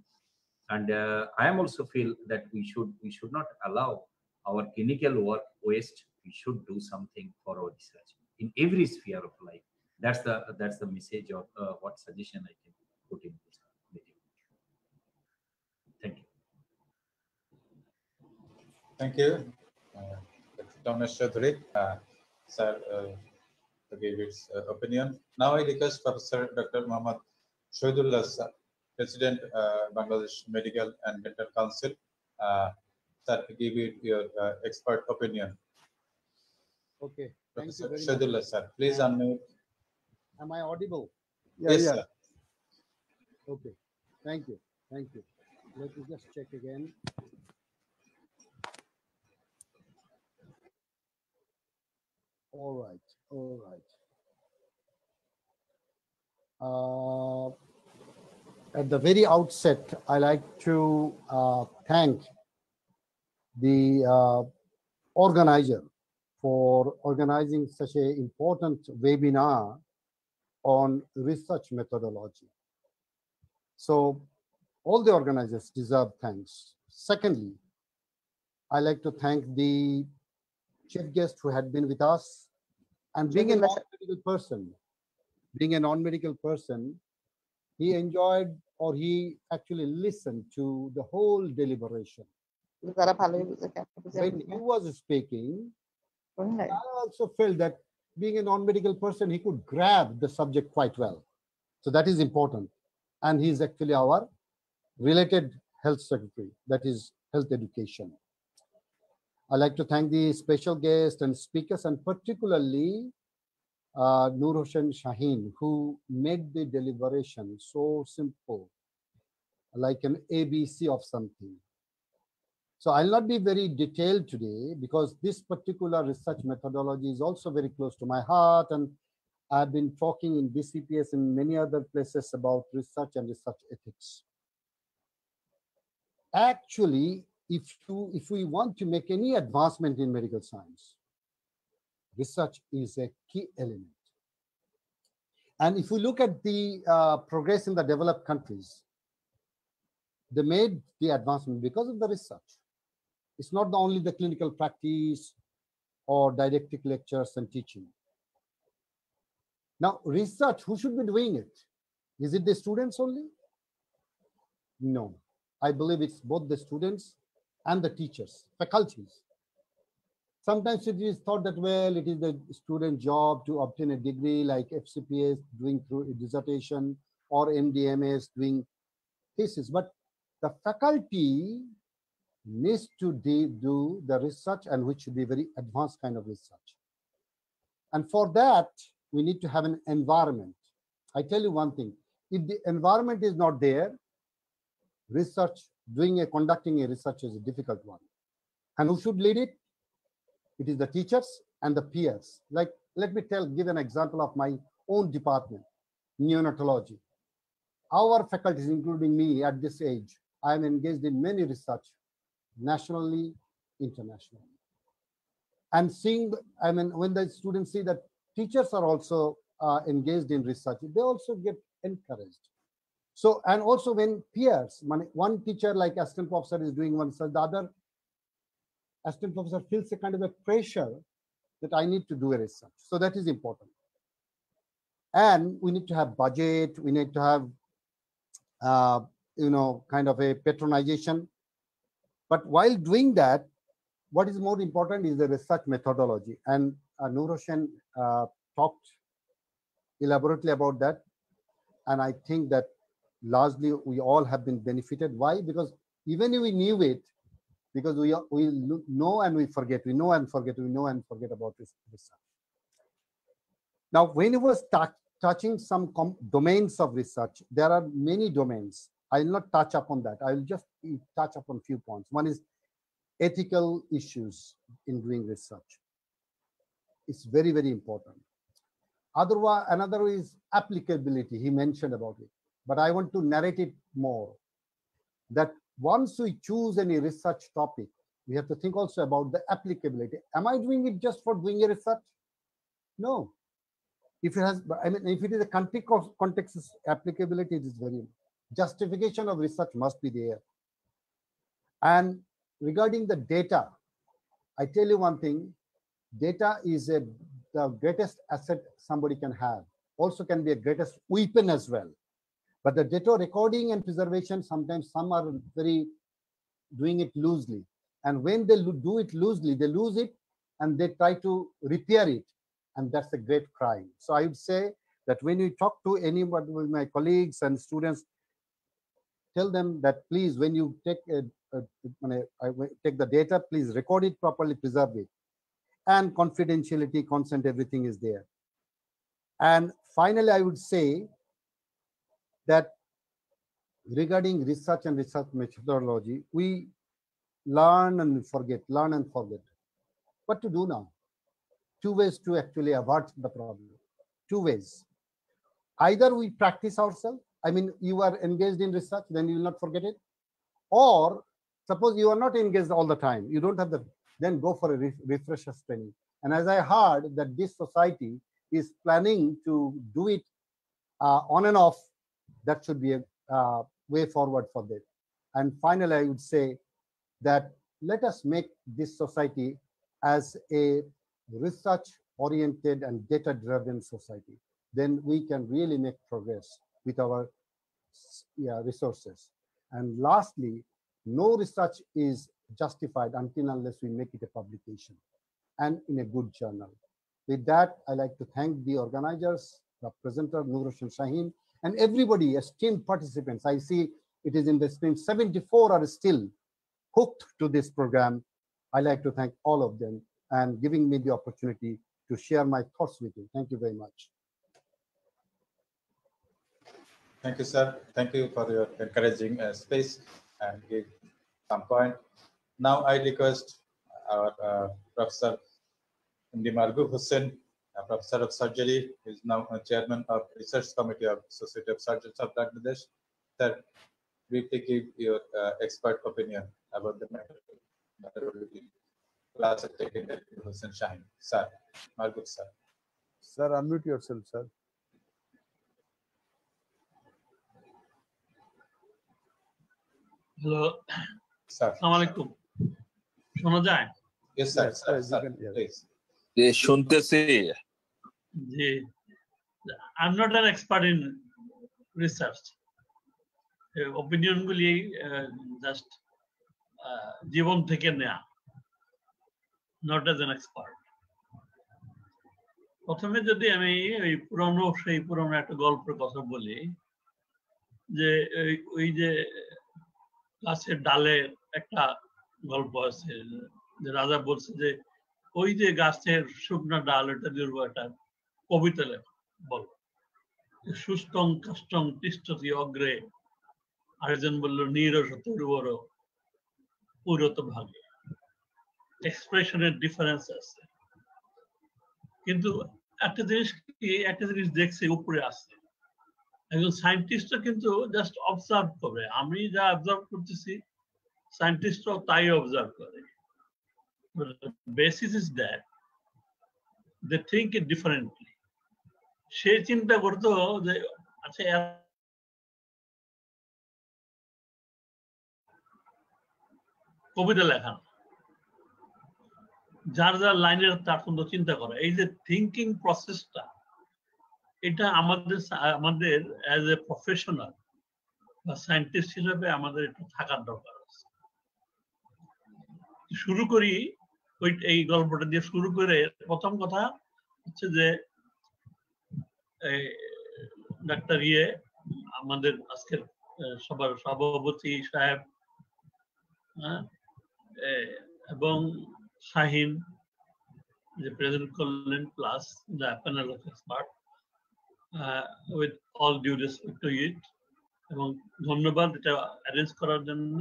Speaker 9: And I am also feel that we should not allow our clinical work waste. We should do something for our research in every sphere of life. That's the message of what suggestion I can put in this meeting. Thank you.
Speaker 1: Thank you, Dr. Thomas Chaudhary, sir, to give his opinion. Now I request Professor Dr. Muhammad Shoidullah, sir, President, Bangladesh Medical and Dental Council, sir, to give you your expert opinion.
Speaker 6: Okay, thank
Speaker 1: Professor
Speaker 6: you very much.
Speaker 1: Shoidullah, sir, please unmute.
Speaker 6: Am I audible?
Speaker 1: Yes, sir.
Speaker 6: Okay, thank you, thank you. Let me just check again. All right, all right. At the very outset, I like to thank the organizer for organizing such an important webinar on research methodology. So all the organizers deserve thanks. Secondly, I like to thank the chief guest who had been with us, and being a non-medical person, he enjoyed, or he actually listened to the whole deliberation. When he was speaking, I also felt that being a non-medical person, he could grab the subject quite well. So that is important. And he's actually our related health secretary, that is health education. I'd like to thank the special guests and speakers, and particularly Noor Hossain Shaheen, who made the deliberation so simple, like an ABC of something. So I'll not be very detailed today, because this particular research methodology is also very close to my heart, and I've been talking in BCPS and many other places about research and research ethics. Actually, if we want to make any advancement in medical science, research is a key element. And if we look at the progress in the developed countries, they made the advancement because of the research. It's not only the clinical practice or didactic lectures and teaching. Now, research, who should be doing it? Is it the students only? No, I believe it's both the students and the teachers, faculties. Sometimes it is thought that, well, it is the student job to obtain a degree like FCPS doing through a dissertation, or MDMS doing thesis. But the faculty needs to do the research, and which should be very advanced kind of research. And for that, we need to have an environment. I tell you one thing, if the environment is not there, conducting a research is a difficult one. And who should lead it? It is the teachers and the peers. Like, let me give an example of my own department, neonatology. Our faculties, including me at this age, I am engaged in many research, nationally, internationally. And when the students see that teachers are also engaged in research, they also get encouraged. So, and also when peers, one teacher like assistant professor is doing one research, the other assistant professor feels a kind of a pressure that I need to do a research. So that is important. And we need to have budget, we need to have kind of a patronization. But while doing that, what is more important is the research methodology. And Noor Hossain talked elaborately about that. And I think that largely we all have been benefited. Why? Because even if we knew it, because we know and we forget, we know and forget, we know and forget about this research. Now, when it was touching some domains of research, there are many domains. I will not touch upon that. I will just touch upon a few points. One is ethical issues in doing research. It's very, very important. Otherwise, another is applicability. He mentioned about it, but I want to narrate it more. That once we choose any research topic, we have to think also about the applicability. Am I doing it just for doing a research? No. If it has, if it is a country context applicability, it is very important. Justification of research must be there. And regarding the data, I tell you one thing, data is the greatest asset somebody can have, also can be a greatest weapon as well. But the data recording and preservation, sometimes some are very doing it loosely. And when they do it loosely, they lose it and they try to repair it. And that's a great crime. So I would say that when you talk to anybody, with my colleagues and students, tell them that please, when you take take the data, please record it properly, preserve it. And confidentiality, consent, everything is there. And finally, I would say that regarding research and research methodology, we learn and forget. What to do now? Two ways to actually avert the problem. Two ways. Either we practice ourselves. I mean, you are engaged in research, then you will not forget it. Or suppose you are not engaged all the time. You don't have then go for a refreshers training. And as I heard that this society is planning to do it on and off, that should be a way forward for that. And finally, I would say that let us make this society as a research-oriented and data-driven society. Then we can really make progress with our resources. And lastly, no research is justified until unless we make it a publication and in a good journal. With that, I like to thank the organizers, the presenter, Noor Hossain Shaheen, and everybody, esteemed participants. I see it is in the screen, 74 are still hooked to this program. I like to thank all of them and giving me the opportunity to share my thoughts with you. Thank you very much.
Speaker 1: Thank you, sir. Thank you for your encouraging space and give some point. Now I request our Professor MD Margoob Hossain, Professor of Surgery, who is now Chairman of Research Committee of Society of Surgeons of Bangladesh. Sir, briefly give your expert opinion about the methodology class taken by Hossain Shaheen. Sir, Margoob, sir.
Speaker 10: Sir, unmute yourself, sir.
Speaker 11: Hello.
Speaker 1: Sir.
Speaker 11: Assalamu alaikum. শোনা যায়?
Speaker 1: Yes, sir.
Speaker 10: Yes, sir,
Speaker 1: sir,
Speaker 10: please.
Speaker 1: শুনতেছি।
Speaker 11: জি। I'm not an expert in research. Opinion গুলি just জীবন থেকে নেয়া। Not as an expert. প্রথমে যদি আমি সেই পুরনো একটা গল্পের কথা বলি যে ওই যে গাছের ডালে একটা গল্প আছে যে রাজা বলছে যে ওই যে গাছের শুকনা ডাল এটা দিয়ে একটা কবিতা লেখ বলো সুষ্টং কাষ্টং তিষ্ঠতি অগ্রে আরেকজন বললো নীরস তরুবর পুরত ভাগে এক্সপ্রেশনের ডিফারেন্স আছে কিন্তু একটা জিনিস দেখছে উপরে আছে একজন সায়েন্টিস্টও কিন্তু জাস্ট অবজার্ভ করে আমি যা অবজার্ভ করতেছি সায়েন্টিস্টও তাই অবজার্ভ করে basis is that they think it differently সে চিন্তা করতো যে আচ্ছা কবিতা লেখা যার যার লাইনের তার সুন্দর চিন্তা করা এই যে থিঙ্কিং প্রসেসটা এটা আমাদের অ্যাজ এ প্রফেশনাল বা সায়েন্টিস্ট হিসেবে আমাদের একটু থাকার দরকার আছে শুরু করি এই গল্পটা দিয়ে শুরু করে প্রথম কথা হচ্ছে যে ডাক্তার আমাদের আজকের সবার সভাপতি সাহেব এবং শাহিন যে প্রেজেন্ট করলেন plus the panel of expert with all due respect to it এবং ধন্যবাদ এটা অ্যারেঞ্জ করার জন্য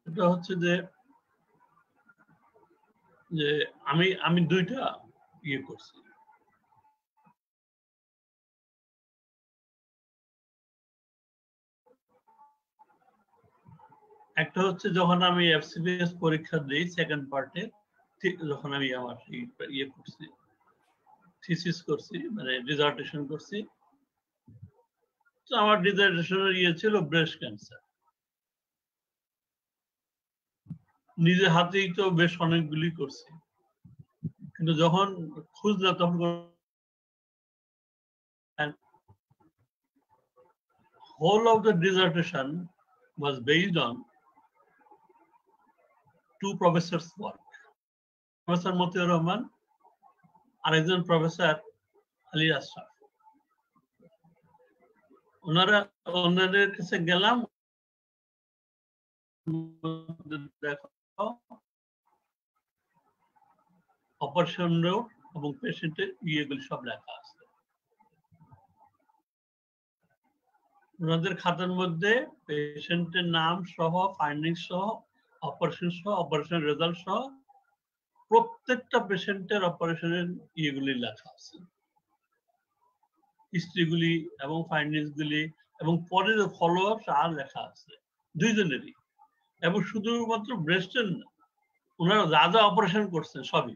Speaker 11: এটা হচ্ছে যে আমি দুইটা করছি একটা হচ্ছে যখন আমি এফসিবিএস পরীক্ষা দিই সেকেন্ড পার্টে যখন আমি আমার করছি থিসিস করছি মানে ডিসার্টেশন করছি তো আমার ডিসার্টেশনের ছিল ব্রেস্ট ক্যান্সার নিজে হাতেই তো বেশ অনেকগুলি করছি কিন্তু যখন খুঁজলাম তখন whole of the dissertation was based on two professors' work. Professor Matiur Rahman and একজন প্রফেসর আলী আশরাফ ওনাদের কাছে গেলাম দেখো অপারেশন রোড এবং পেশেন্টের ইয়েগুলি সব লেখা আছে ওনাদের খাতার মধ্যে পেশেন্টের নাম সহ ফাইন্ডিংস সহ অপারেশন রেজাল্ট সহ প্রত্যেকটা পেশেন্টের অপারেশনের ইয়েগুলি লেখা আছে হিস্ট্রিগুলি এবং ফাইন্ডিংস গুলি এবং পরে ফলো আপ আর লেখা আছে দুইজনেরই এবং শুধুমাত্র ব্রেস্টের না ওনারা যা যা অপারেশন করছেন সবই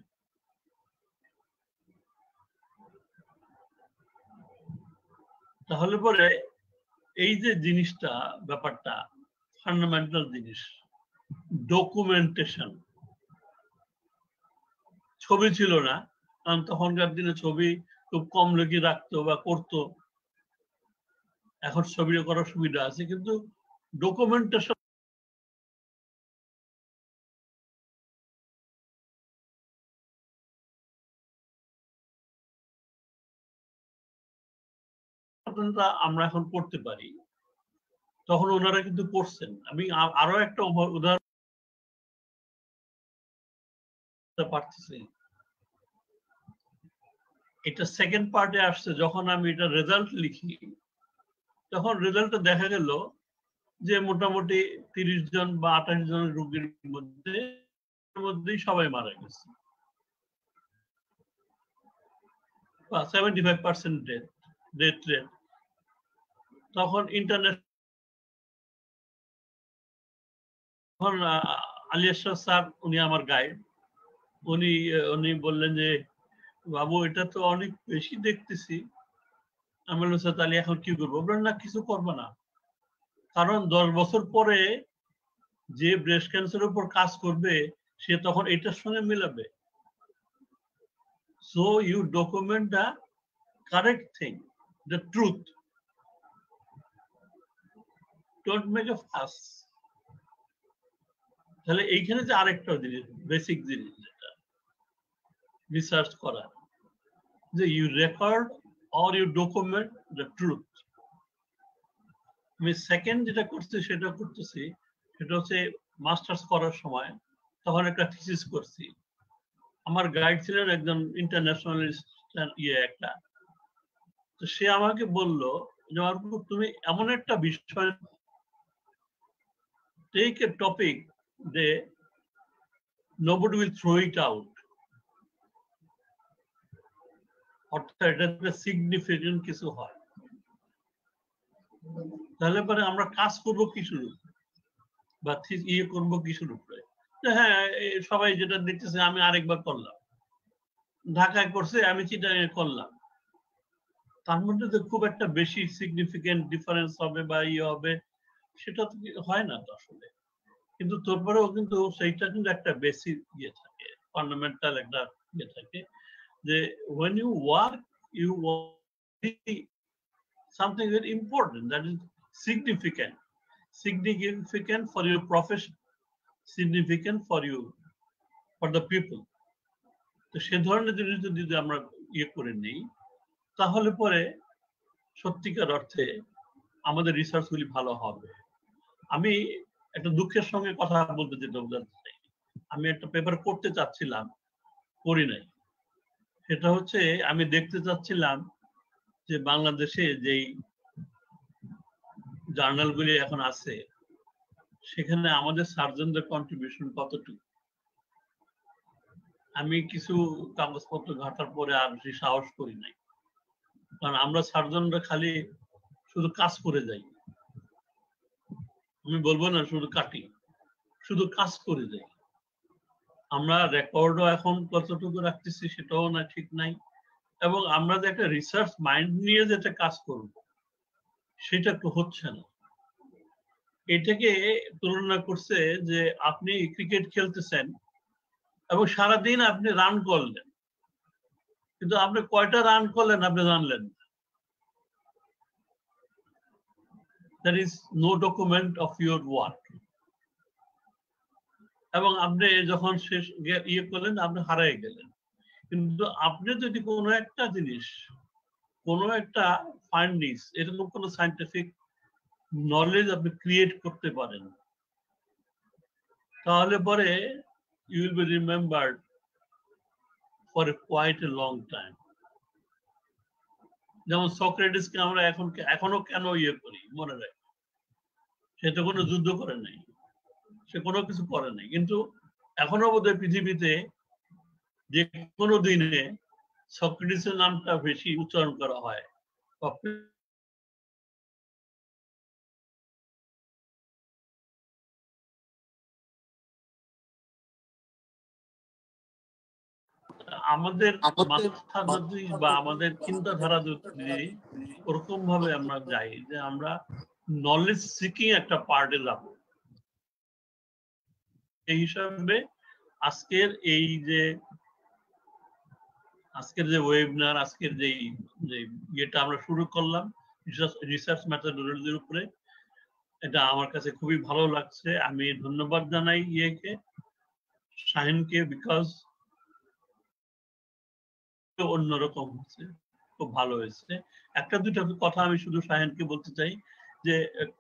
Speaker 11: তাহলে পরে এই যে জিনিসটা ব্যাপারটা ফান্ডামেন্টাল জিনিস ডকুমেন্টেশন ছবি ছিল না কারণ তখনকার দিনে ছবি খুব কম লোকই রাখতো বা করতো এখন ছবি করার সুবিধা আছে কিন্তু ডকুমেন্টেশন আমরা এখন করতে পারি তখন ওনারা কিন্তু করছেন আমি আরো একটা উদাহরণ পারতেছি এটা সেকেন্ড পার্টে আসছে যখন আমি এটা রেজাল্ট লিখি তখন রেজাল্টে দেখা গেল যে মোটামুটি 30 জন বা 28 জন রোগীর মধ্যেই সবাই মারা গেছে 75% ডেথ রেট তখন ইন্টারনেট তখন আলী আশরাফ স্যার উনি আমার গাইড উনি বললেন যে বাবু এটা তো অনেক বেশি দেখতেছি আমি বললাম স্যার তাহলে এখন কি করবো বললেন না কিছু করবো না কারণ 10 বছর পরে যে ব্রেস্ট ক্যান্সারের উপর কাজ করবে সে তখন এটার সঙ্গে মিলাবে so you document the correct thing the truth don't make a fuss তাহলে এইখানে যে আরেকটা জিনিস বেসিক জিনিস যেটা রিসার্চ করা যে you record or you document the truth. আমি সেকেন্ড যেটা করছি সেটা করতেছি, সেটা হচ্ছে মাস্টার্স করার সময় তখন একটা থিসিস করছি। আমার গাইড ছিলেন একজন ইন্টারন্যাশনালিস্ট একটা, তো সে আমাকে বলল যে তুমি এমন একটা বিষয় টেক এ টপিক যে nobody will throw it out, অর্থাৎ এটা সিগনিফিকেন্ট কিছু হয়, তাহলে পরে আমরা কাজ করবো কিছুর উপরে বা ইয়ে করবো কিছুর উপরে। হ্যাঁ, সবাই যেটা দেখতেছে আমি আরেকবার করলাম, ঢাকায় করছে আমি চিটাগাং করলাম, তার মধ্যে তো খুব একটা বেশি সিগনিফিকেন্ট ডিফারেন্স হবে বা ইয়ে হবে সেটা তো হয় না তো আসলে। কিন্তু তারপরেও কিন্তু সেইটা কিন্তু একটা বেসিক ইয়ে থাকে, ফান্ডামেন্টাল একটা ইয়ে থাকে যে when you work you see something very important that is significant for your profession, significant for you, for the people. তো সে ধরনের জিনিস যদি আমরা ইয়ে করে নিই তাহলে পরে সত্যিকার অর্থে আমাদের রিসার্চ গুলি ভালো হবে। আমি একটা দুঃখের সঙ্গে কথা বলতে চাই, আমি একটা পেপার করতে চাচ্ছিলাম, করি নাই। সেটা হচ্ছে আমি দেখতে চাচ্ছিলাম যে বাংলাদেশে যেই জার্নালগুলি এখন আছে সেখানে আমাদের সার্জনদের কন্ট্রিবিউশন কতটুকু। আমি কিছু কাগজপত্র ঘাটার পরে আর বেশি সাহস করি নাই, কারণ আমরা সার্জনরা খালি শুধু কাজ করে যাই, আমি বলবো না শুধু কাটি, শুধু কাজ করে যাই। আমরা রেকর্ডও এখন কতটুকু রাখতেছি সেটাও না ঠিক নাই, এবং আমরা যে একটা রিসার্চ মাইন্ড নিয়ে যেটা কাজ করব সেটা একটু হচ্ছে না। এটাকে তুলনা করছে যে আপনি ক্রিকেট খেলতেছেন এবং সারাদিন আপনি রান করলেন, কিন্তু আপনি কয়টা রান করলেন আপনি জানলেন না। There is no document of your work. এবং আপনি যখন শেষ ইয়ে করলেন আপনি হারাই গেলেন। কিন্তু আপনি যদি কোনো একটা জিনিস, কোনো একটা ফাইন্ডিংস, এরকম কোনো সায়েন্টিফিক নলেজ আপনি ক্রিয়েট করতে পারেন তাহলে পরে you will be remembered for quite a long time. যেমন সক্রেটিসকে আমরা এখনো কেন ইয়ে করি মনে রাখি, সে তো কোনো যুদ্ধ করে নাই, সে কোনো কিছু করে নাই, কিন্তু এখনো বোধহয় পৃথিবীতে যে কোনো দিনে সক্রেটিসের নামটা বেশি উচ্চারণ করা হয়। আমাদের মাথা যদি বা আমাদের চিন্তাধারা যদি ওরকম ভাবে আমরা যাই যে আমরা নলেজ সিকিং একটা পার্টে যাব, এই হিসাবে আজকের যে ওয়েবিনার, আজকের যে ইয়েটা আমরা শুরু করলাম রিসার্চ মেথোডোলজির উপরে, এটা আমার কাছে খুবই ভালো লাগছে। আমি ধন্যবাদ জানাই শাহিনকে, বিকজ অন্যরকম হচ্ছে, খুব ভালো হয়েছে। একটা দুটা কথা আমি শুধু শাহিনকে বলতে চাই যে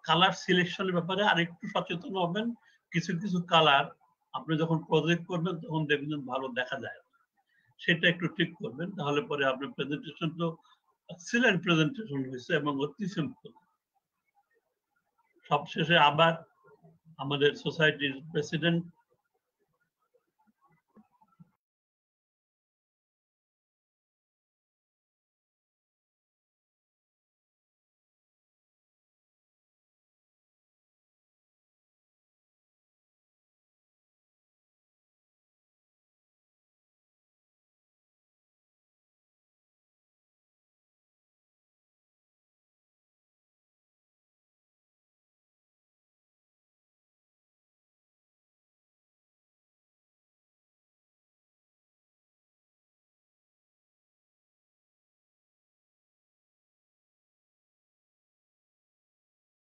Speaker 11: কালার সিলেকশনের ব্যাপারে আরেকটু সচেতন হবেন। কিছু কিছু কালার আপনি যখন প্রজেক্ট করবেন তখন দেখবেন ভালো দেখা যায়, সেটা একটু ঠিক করবেন, তাহলে পরে আপনার প্রেজেন্টেশন তো এক্সিলেন্ট প্রেজেন্টেশন হয়েছে এবং অতি সিম্পল। সবশেষে আবার আমাদের সোসাইটির প্রেসিডেন্ট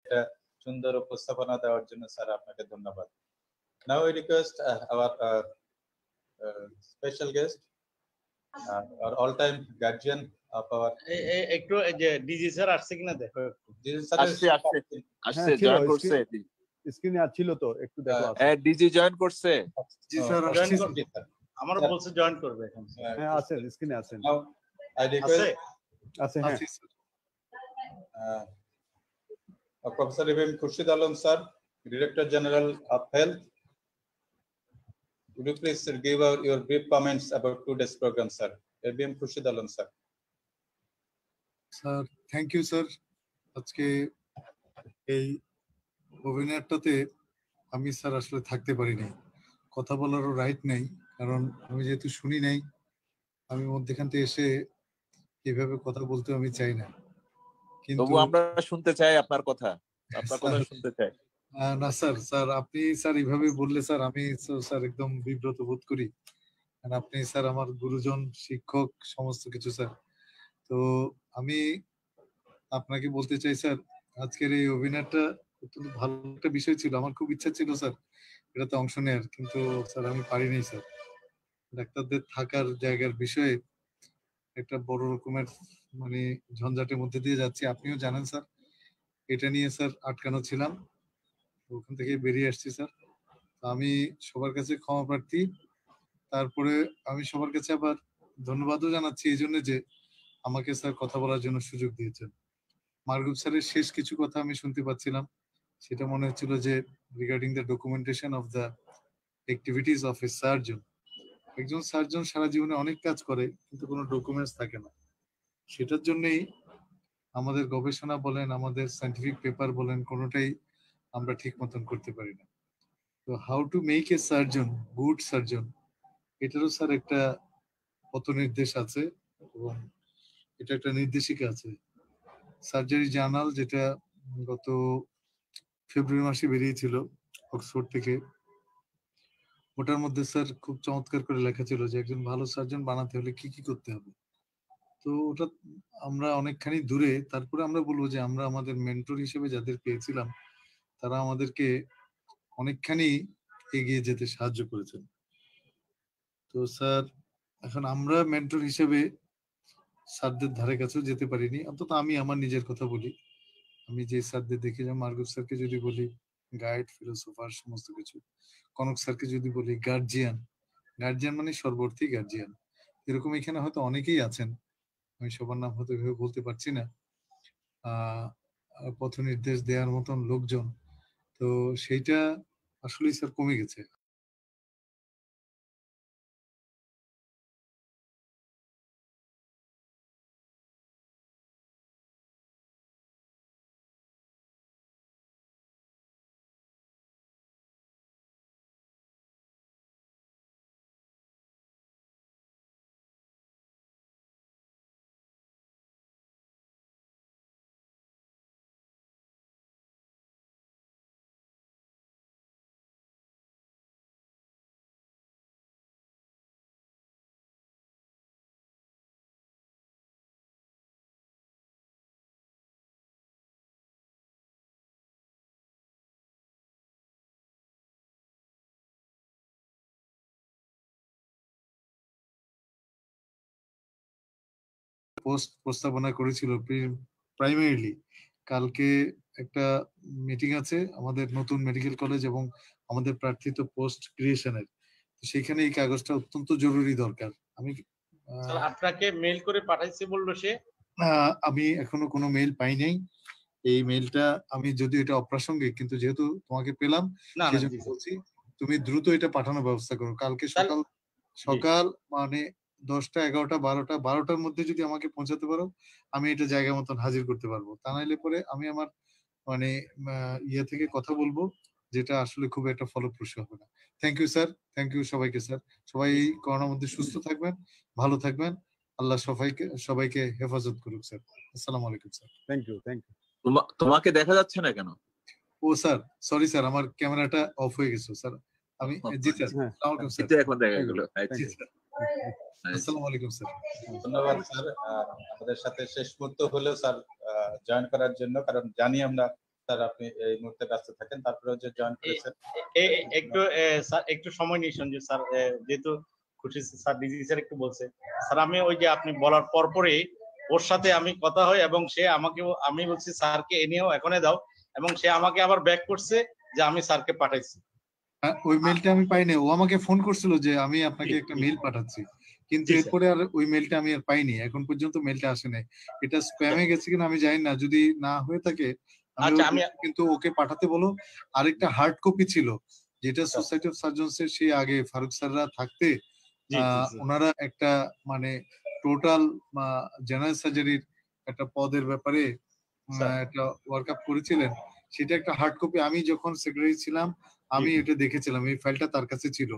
Speaker 1: এটা সুন্দর উপস্থাপনা দেওয়ার জন্য স্যার আপনাকে ধন্যবাদ। Now I request our special guest our all-time guardian of our
Speaker 2: একটু এই যে ডিজি স্যার আসছে কিনা দেখো একটু।
Speaker 12: আসছে
Speaker 10: হ্যাঁ ছিল
Speaker 12: জয়েন করছে
Speaker 10: স্ক্রিনে ছিল তো একটু দেখো
Speaker 12: হ্যাঁ ডিজি জয়েন করছে
Speaker 6: জি স্যার
Speaker 2: জয়েন
Speaker 6: আসছি
Speaker 2: করবে আমারও বলছে জয়েন করবে এখন
Speaker 10: হ্যাঁ আছেন স্ক্রিনে আছেন
Speaker 1: now I request
Speaker 10: আছে হ্যাঁ
Speaker 1: Professor Ibn Khurshid Alam sir, Director General of Health. Would you please give your brief comments about today's program, sir? Ibn Khurshid Alam sir.
Speaker 13: Sir thank you sir আজকে এই ওয়েবিনারটাতে আমি স্যার আসলে থাকতে পারিনি কথা বলারও রাইট নেই কারণ আমি যেহেতু শুনি নাই আমি মধ্যখান থেকে এসে এইভাবে কথা বলতে আমি চাই না কিন্তু
Speaker 12: আমরা শুনতে চাই আপনার কথা শুনতে চাই
Speaker 13: না স্যার আপনি স্যার এইভাবে বললে স্যার আমি স্যার একদম বিব্রত বোধ করি কারণ আপনি স্যার আমার গুরুজন শিক্ষক সমস্ত কিছু স্যার তো আমি আপনাকে বলতে চাই স্যার আজকের এই ওয়েবিনারটা অত্যন্ত ভালো একটা বিষয় ছিল আমার খুব ইচ্ছা ছিল স্যার এটাতে অংশ নেওয়ার কিন্তু স্যার আমি পারিনি স্যার ডাক্তারদের থাকার জায়গার বিষয়ে একটা বড় রকমের মানে ঝঞ্ঝাটের মধ্যে দিয়ে যাচ্ছি আপনিও জানেন স্যার এটা নিয়ে স্যার আটকানো ছিলাম ওখান থেকে বেরিয়ে আসছি স্যার আমি সবার কাছে ক্ষমা প্রার্থী তারপরে আমি সবার কাছে আবার ধন্যবাদও জানাচ্ছি এই জন্য যে আমাকে স্যার কথা বলার জন্য সুযোগ দিয়েছেন মার্গুপ স্যারের শেষ কিছু কথা আমি শুনতে পাচ্ছিলাম সেটা মনে হচ্ছিল যে regarding the documentation of the activities of A surgeon একজন সার্জন সারা জীবনে অনেক কাজ করে কিন্তু কোনো ডকুমেন্টস থাকে না সেটার জন্যই আমাদের গবেষণা বলেন আমাদের সায়েন্টিফিক পেপার বলেন কোনোটাই আমরা ঠিক মতন করতে পারি না তো how to make a surgeon good surgeon এটারও স্যার একটা পথনির্দেশ আছে এবং এটা একটা নির্দেশিকা আছে সার্জারি জার্নাল যেটা গত ফেব্রুয়ারি মাসে বেরিয়েছিল অক্সফোর্ড থেকে ওটার মধ্যে স্যার খুব চমৎকার করে লেখা ছিল যে একজন ভালো সার্জন বানাতে হলে কি কি করতে হবে তো ওটা আমরা অনেকখানি দূরে তারপরে আমরা বলবো যে আমরা আমাদের মেন্টর হিসেবে যাদের পেয়েছিলাম তারা আমাদেরকে অনেকখানি এগিয়ে যেতে সাহায্য করেছেন তো স্যার এখন আমরা মেন্টর হিসেবে স্যারদের ধারে কাছেও যেতে পারিনি অন্তত আমি আমার নিজের কথা বলি আমি যে স্যারদের দেখে যাই মার্গুপ স্যারকে যদি বলি গাইড ফিলোসোফার সমস্ত কিছু কনক স্যারকে যদি বলি গার্জিয়ান মানে সর্বর্থী গার্জিয়ান এরকম এখানে হয়তো অনেকেই আছেন আমি সবার নাম হয়তো ভেবে বলতে পারছি না পথ নির্দেশ দেওয়ার মতন লোকজন তো সেইটা আসলে স্যার কমে গেছে পোস্ট প্রস্তাবনা করেছিল প্রাইমারিলি কালকে একটা মিটিং আছে আমাদের নতুন মেডিকেল কলেজ এবং আমাদের প্রার্থিত পোস্ট ক্রিয়েশনের সেখানে এই কাগজটা অত্যন্ত জরুরি দরকার আমি
Speaker 2: আপনাকে মেইল করে পাঠাইছি বললো সে
Speaker 13: আমি এখনো কোনো মেইল পাই নাই এই মেইলটা আমি যদি এটা অপ্রাসঙ্গিক কিন্তু যেহেতু তোমাকে পেলাম সেজন্য বলছি তুমি দ্রুত এটা পাঠানোর ব্যবস্থা করো কালকে সকাল মানে 10টা 11টা 12টার মধ্যে যদি আমাকে পৌঁছাতে পারো আমি এটা জায়গা মতন হাজির করতে পারবো তা নাইলে পরে আমি আমার মানে ইয়ে থেকে কথা বলবো যেটা আসলে খুব একটা ফলপ্রসূ হবে না thank you sir thank you সবাইকে স্যার সবাই করোনার মধ্যে সুস্থ থাকবেন ভালো থাকবেন আল্লাহ সবাইকে হেফাজত করুক স্যার আসসালামু আলাইকুম স্যার
Speaker 10: থ্যাংক ইউ
Speaker 12: তোমাকে দেখা যাচ্ছে না কেন
Speaker 13: ও স্যার সরি স্যার আমার ক্যামেরাটা অফ হয়ে গেছে স্যার আমি জি স্যার আসসালামু আলাইকুম স্যার
Speaker 12: এখন দেখা গেল
Speaker 13: জি স্যার আসসালামু আলাইকুম স্যার
Speaker 1: ধন্যবাদ স্যার আমাদের সাথে শেষ মুহূর্ত হলেও স্যার জয়েন করার জন্য কারণ জানি আমরা স্যার আপনি এই মুহূর্তে ব্যস্ত থাকেন তারপরে যে জয়েন করেছেন
Speaker 2: একটু সময় নিয়ে সঞ্জীব স্যার যেহেতু খুশি স্যার ডিজি স্যার একটু বলছে স্যার আমি ওই যে আপনি বলার পরপরই ওর সাথে আমি কথা হই এবং সে আমাকে আমি বলছি স্যারকে এ নিয়েও এখনই দাও এবং সে আমাকে আবার ব্যাক করছে যে আমি স্যারকে পাঠাইছি।
Speaker 13: ওই মেলটা আমি পাইনি, ও আমাকে ফোন করছিল যে আমি আপনাকে একটা মেল পাঠাচ্ছি, কিন্তু এরপরে আর ওই মেলটা আমি আর পাইনি, এখন পর্যন্ত মেলটা আসে নাই। এটা স্প্যামে গেছে কিনা আমি জানি না, যদি না হয়ে থাকে আমি কিন্তু ওকে পাঠাতে বলো। আরেকটা হার্ড কপি ছিল যেটা সোসাইটি অফ সার্জনস এর সেই আগে ফারুক স্যাররা থাকতে ওনারা একটা মানে টোটাল জেনারেল সার্জারির একটা পদের ব্যাপারে একটা ওয়ার্কআপ করেছিলেন, সেটা একটা হার্ড কপি আমি যখন সেক্রেটারি ছিলাম আমি এটা দেখেছিলাম, এই ফাইলটা তার কাছে ছিল,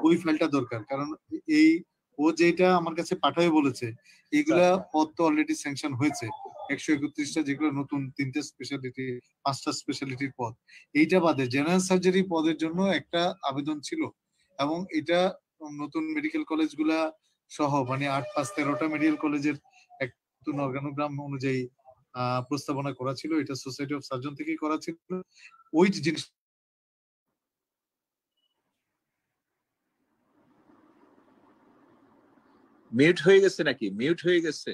Speaker 13: ওই ফাইলটা দরকার। কারণ এই ও যেটা আমার কাছে পাঠাবে বলেছে এইগুলা পদ তো অলরেডি স্যাংশন হয়েছে 131টা, যেগুলো নতুন 3টে স্পেশালিটি 5টা স্পেশালিটির পদ, এইটা বাদে জেনারেল সার্জারি পদের জন্য একটা আবেদন ছিল এবং এটা নতুন মেডিকেল কলেজগুলা সহ মানে 8-5-13টা মেডিকেল কলেজের এক নতুন অর্গানোগ্রাম অনুযায়ী প্রস্তাবনা করা ছিল, এটা সোসাইটি অফ সার্জন থেকেই করা ছিল। ওই জিনিস
Speaker 12: মিউট হয়ে গেছে নাকি? মিউট হয়ে গেছে,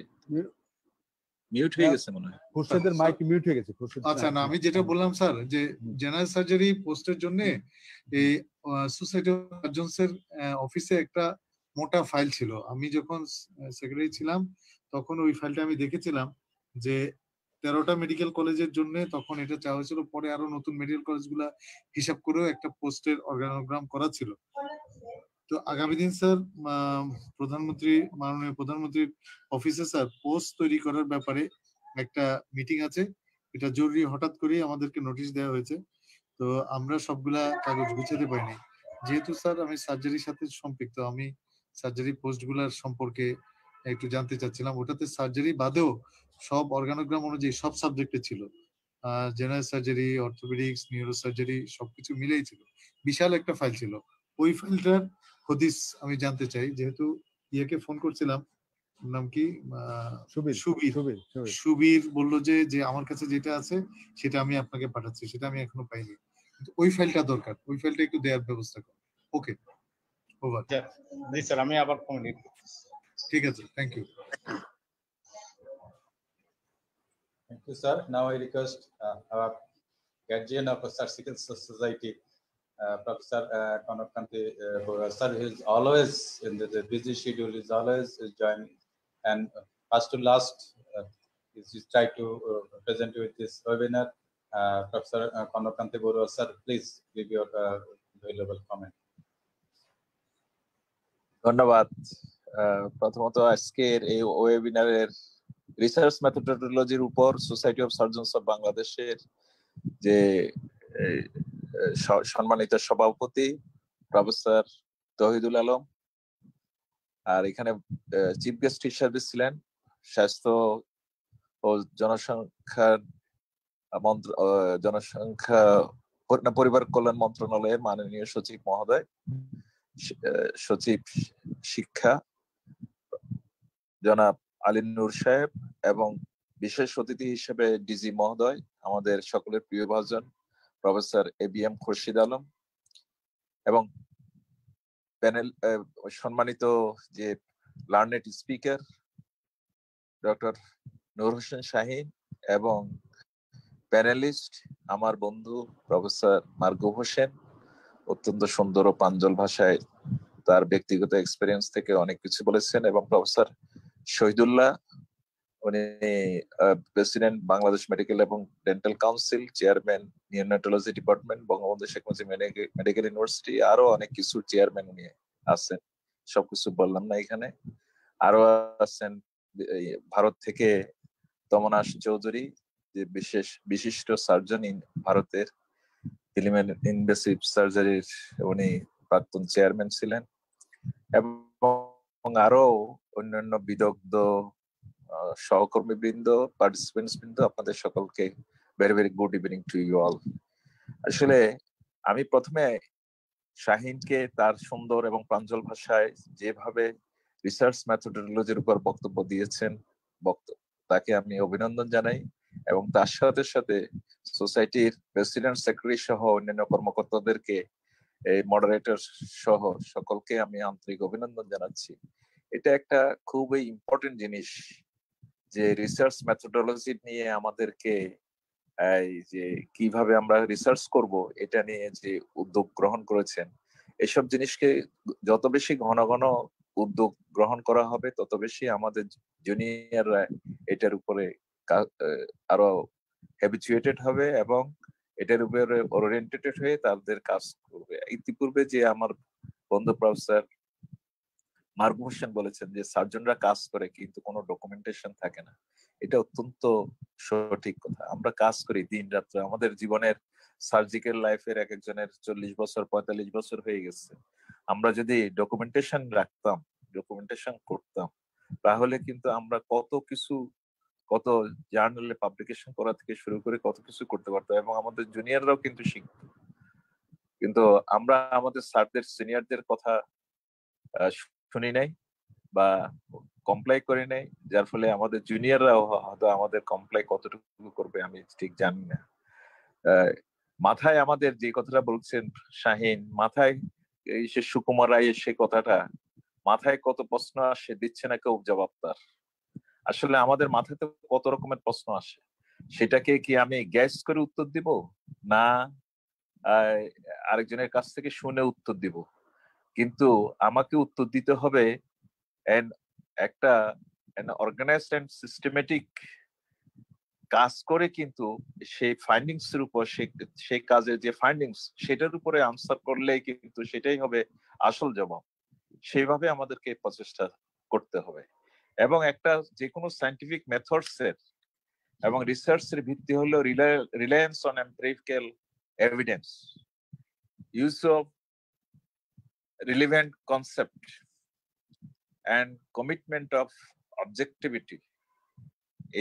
Speaker 12: মিউট হয়ে গেছে মনে হয়।
Speaker 10: খুরশেদের মাইক মিউট হয়ে গেছে।
Speaker 13: আচ্ছা না, আমি যেটা বললাম স্যার যে জেনারেল সার্জারি পোস্টের জন্য এই সোসাইটি অফ সার্জনস এর অফিসে একটা মোটা ফাইল ছিল, আমি যখন সেক্রেটারি ছিলাম তখন ওই ফাইলটা আমি দেখেছিলাম যে 13টা মেডিকেল কলেজের জন্য তখন এটা চাওয়া হয়েছিল, পরে আরো নতুন মেডিকেল কলেজগুলা হিসাব করেও একটা পোস্টের অর্গানোগ্রাম করা ছিল। তো আগামী দিন স্যার প্রধানমন্ত্রী মাননীয় প্রধানমন্ত্রীর অফিসে স্যার পোস্ট তৈরি করার ব্যাপারে একটা মিটিং আছে, এটা জরুরি হঠাৎ করে আমাদেরকে নোটিশ দেওয়া হয়েছে, তো আমরা সবগুলা কাগজ গুছাতে পারিনি। যেহেতু স্যার আমি সার্জারির সাথে সম্পৃক্ত, আমি সার্জারি পোস্ট গুলার সম্পর্কে একটু জানতে চাচ্ছিলাম। ওটাতে সার্জারি বাদেও সব অর্গানোগ্রাম অনুযায়ী সব সাবজেক্টে ছিল, general surgery, orthopaedics, neuro surgery সবকিছু মিলেই ছিল, বিশাল একটা ফাইল ছিল। ওই ফাইলটার হদিস আমি জানতে চাই, যেহেতু ইয়াকে ফোন করছিলাম, নাম কি সুবীর বললো যে আমার কাছে যেটা আছে সেটা আমি আপনাকে পাঠাচ্ছি, সেটা আমি এখনো পাইনি, কিন্তু ওই ফাইলটা দরকার, ওই ফাইলটা একটু দেওয়ার ব্যবস্থা করুন। ওকে, ওভার।
Speaker 2: জি স্যার, আমি আবার কমিউনিকেট করতেছি।
Speaker 13: ঠিক আছে, thank you.
Speaker 1: Thank you, sir. Now I request our guardian of Surgical Society, Professor Konokkanti Bora, sir, who is always in the busy schedule, is always joining, and first to last, is try to present you with this webinar. Professor Konokkanti Bora, sir, please give your valuable comment.
Speaker 12: ধন্যবাদ। প্রথমত আজকের এই ওয়েবিনারের রিসার্চ মেথোডোলজির উপর সোসাইটি অফ সার্জনস অফ বাংলাদেশের যে সম্মানিত সভাপতি প্রফেসর তৌহিদুল আলম, আর এখানে চিফ গেস্ট হিসেবে ছিলেন স্বাস্থ্য ও জনসংখ্যা পরিবার কল্যাণ মন্ত্রণালয়ের মাননীয় সচিব মহোদয়, সচিব শিক্ষা জনাব আলিনুর সাহেব, এবং বিশেষ অতিথি হিসেবে ডিজি মহোদয়, আমাদের সকলের প্রিয় ভাজন প্রফেসর ABM খুরশিদ আলম, এবং প্যানেল সম্মানিত যে learned speaker doctor Noor Hossain Shahin, এবং প্যানেলিস্ট আমার বন্ধু প্রফেসর মার্গব হোসেন, অত্যন্ত সুন্দর ও প্রাঞ্জল ভাষায় তার ব্যক্তিগত এক্সপেরিয়েন্স থেকে অনেক কিছু বলেছেন, এবং প্রফেসর শহীদুল্লাহ, উনি প্রেসিডেন্ট বাংলাদেশ মেডিকেল এবং dental council, chairman neonatology department, Bangabandhu Sheikh Mujib medical university, আরো অনেক কিছু চেয়ারম্যান উনি আছেন, সবকিছু বললাম না এখানে। আরো আছেন ভারত থেকে তমনাশ চৌধুরী, যে বিশিষ্ট সার্জন ভারতের ইনভেসিভ সার্জারির উনি প্রাক্তন চেয়ারম্যান ছিলেন, এবং আরো অন্যান্য বিদগ্ধ সহকর্মী বৃন্দ, পার্টিসিপেন্টস বৃন্দ, আপনাদের সকলকে very very good evening to you all. আসলে আমি প্রথমে শাহিনকে তার সুন্দর এবং প্রাঞ্জল ভাষায় যেভাবে রিসার্চ মেথোডোলজির উপর বক্তব্য দিয়েছেন, তাকে আমি অভিনন্দন জানাই, এবং তার সাথে সাথে সোসাইটির প্রেসিডেন্ট, সেক্রেটারি সহ অন্যান্য কর্মকর্তাদেরকে এই মডারেটর সহ সকলকে আমি আন্তরিক অভিনন্দন জানাচ্ছি। এটা একটা খুবই ইম্পর্টেন্ট জিনিস যে রিসার্চ মেথোডোলজি নিয়ে আমাদেরকে এই যে কিভাবে আমরা রিসার্চ করব এটা নিয়ে যে উদ্যোগ গ্রহণ করেছেন, এসব জিনিসকে যত বেশি ঘন ঘন উদ্যোগ গ্রহণ করা হবে তত বেশি আমাদের জুনিয়ররা এটার উপরে আরো হ্যাবিচুয়েটেড হবে এবং এটার উপরে ওরিয়েন্টেড হয়ে তাদের কাজ করবে। ইতিপূর্বে যে আমার বন্ধু প্রফেসর মারুফ হোসেন বলেছেন যে সার্জনরা কাজ করে কিন্তু কোনো ডকুমেন্টেশন থাকে না, এটা অত্যন্ত সঠিক কথা। আমরা কাজ করি দিন রাত্রে, আমাদের জীবনের সার্জিক্যাল লাইফের এক একজনের 40 বছর 45 বছর হয়ে গেছে। আমরা যদি ডকুমেন্টেশন রাখতাম, ডকুমেন্টেশন করতাম, তাহলে কিন্তু আমরা কত জার্নালে পাবলিকেশন করা থেকে শুরু করে কত কিছু করতে পারতাম এবং আমাদের জুনিয়ররাও কিন্তু শিখতো। কিন্তু আমরা আমাদের স্যারদের সিনিয়রদের কথা শুনি নাই বা কমপ্লাই করি নাই, যার ফলে আমাদের জুনিয়ররাও হয়তো আমাদের কমপ্লাই কতটুকু করবে আমি ঠিক জানি না। মাথায় আমাদের যে কথাটা বলছেন শাহিন, মাথায় এই সে সুকুমার রায়ের সে কথাটা মাথায় কত প্রশ্ন আসে, দিচ্ছে না কেউ জবাব তার। আসলে আমাদের মাথায় তো কত রকমের প্রশ্ন আসে, সেটাকে কি আমি গ্যাস করে উত্তর দিব না আরেকজনের কাছ থেকে শুনে উত্তর দিব? কিন্তু আমাকে উত্তর দিতে হবে একটা অর্গানাইজড এন্ড সিস্টেমেটিক কাজ করে, কিন্তু সেই ফাইন্ডিংস এর উপর সেই কাজের যে ফাইন্ডিংস সেটার উপরে আনসার করলেই কিন্তু সেটাই হবে আসল জবাব। সেইভাবে আমাদেরকে প্রচেষ্টা করতে হবে এবং একটা যে কোনো সায়েন্টিফিক মেথডস এর এবং রিসার্চের ভিত্তি হলো Reliance on empirical evidence, use of relevant concept and commitment of objectivity,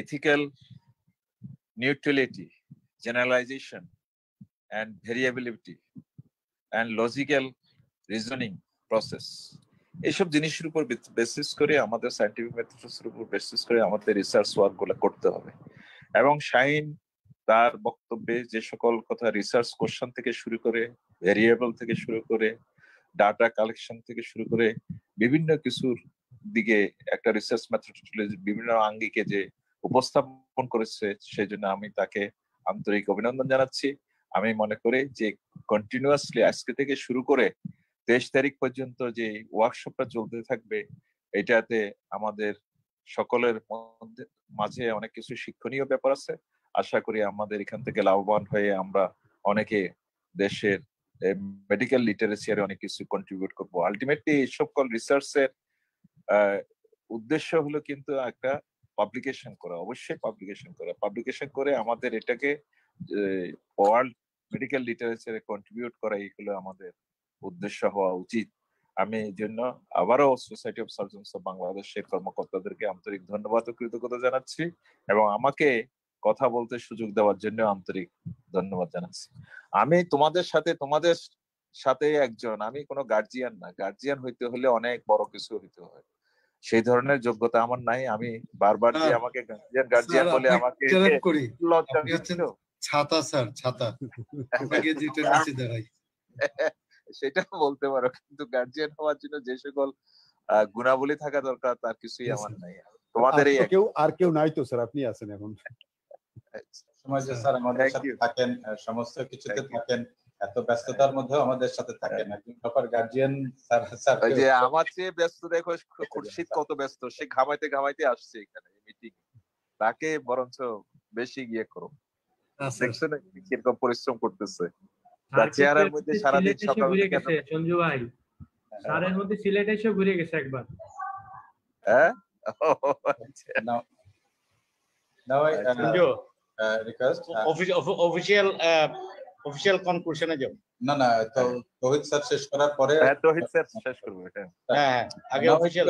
Speaker 12: ethical neutrality, generalization and variability and logical reasoning process. এইসব জিনিসের উপর বেসিস করে আমাদের সায়েন্টিফিক মেথডসের উপর বেসিস করে আমাদের রিসার্চ ওয়ার্ক গুলো করতে হবে। এবং শাহিন তার বক্তব্যে যে সকল কথা রিসার্চ কোশ্চেন থেকে শুরু করে ভেরিয়েবল থেকে শুরু করে ডাটা কালেকশন থেকে শুরু করে বিভিন্ন কিছুর দিকে একটা রিসার্চ মেথডোলজি বিভিন্ন আঙ্গিকে যে উপস্থাপন করেছে সেই জন্য আমি তাকে আন্তরিক অভিনন্দন জানাচ্ছি। আমি মনে করি যে কন্টিনিউয়াসলি আজকে থেকে শুরু করে 23 তারিখ পর্যন্ত যে ওয়ার্কশপটা চলতে থাকবে, এটাতে আমাদের সকলের মাঝে অনেক কিছু শিক্ষণীয় ব্যাপার আছে। আশা করি আমাদের এখান থেকে লাভবান হয়ে আমরা অনেকে দেশের মেডিকেল লিটারেচারে অনেক কিছু কন্ট্রিবিউট করবো। আলটিমেটলি এই সকল রিসার্চের উদ্দেশ্য হলো কিন্তু একটা পাবলিকেশন করা, অবশ্যই পাবলিকেশন করে আমাদের এটাকে ওয়ার্ল্ড মেডিকেল লিটারেচারে কন্ট্রিবিউট করাই হলো আমাদের উদ্দেশ্য হওয়া উচিত। আমি এই জন্য আবারও সোসাইটি অফ সার্জনস অফ বাংলাদেশের কর্মকর্তাদেরকে আন্তরিক ধন্যবাদ ও কৃতজ্ঞতা জানাচ্ছি এবং আমাকে কথা বলতে সুযোগ দেওয়ার জন্য আন্তরিক ধন্যবাদ জানাচ্ছি। আমি তোমাদের সাথে একজন, আমি কোনো গার্জিয়ান না, গার্জিয়ান হইতে হলে অনেক বড় কিছু হইতে হয়, সেই ধরনের যোগ্যতা আমার নাই। আমি বারবার যে আমাকে গার্জিয়ান বলে আমাকে লজ্জা দিচ্ছিল।
Speaker 13: ছাতা স্যার, ছাতা আপনাকে যেটা নিচে দাঁড়াই
Speaker 12: সেটা বলতে পারো, কিন্তু গার্জিয়ান হওয়ার জন্য যে সকল গুণাবলী থাকা দরকার তার কিছুই আমার নাই। তোমাদের এই
Speaker 10: কেউ নাই তো স্যার, আপনি আছেন এখন।
Speaker 1: সমাজে স্যার আমাদের সাথে থাকেন, সমস্ত কিছুতে থাকেন, এত ব্যস্ততার মধ্যেও আমাদের সাথে থাকেন। একজন প্রপার গার্জিয়ান স্যার
Speaker 12: যে আমার চেয়ে ব্যস্ত, দেখো খুরশিদ কত ব্যস্ত, সে ঘামাইতে আসছে এখানে মিটিং, তাকে বরঞ্চ বেশি গিয়ে করো। দেখছো না কিরকম পরিশ্রম করতেছে, তার চেহারার মধ্যে সারাদিন সকাল
Speaker 7: ঘুরে গেছে সঞ্জু ভাই, স্যারের মধ্যে সিলেট এসে ঘুরে গেছে একবার।
Speaker 12: হ্যাঁ
Speaker 1: Now I request
Speaker 2: official conclusion এ যাও।
Speaker 1: না তো রোহিত স্যার শেষ করার পরে
Speaker 12: রোহিত স্যার শেষ করবে এটা।
Speaker 2: হ্যাঁ আগে official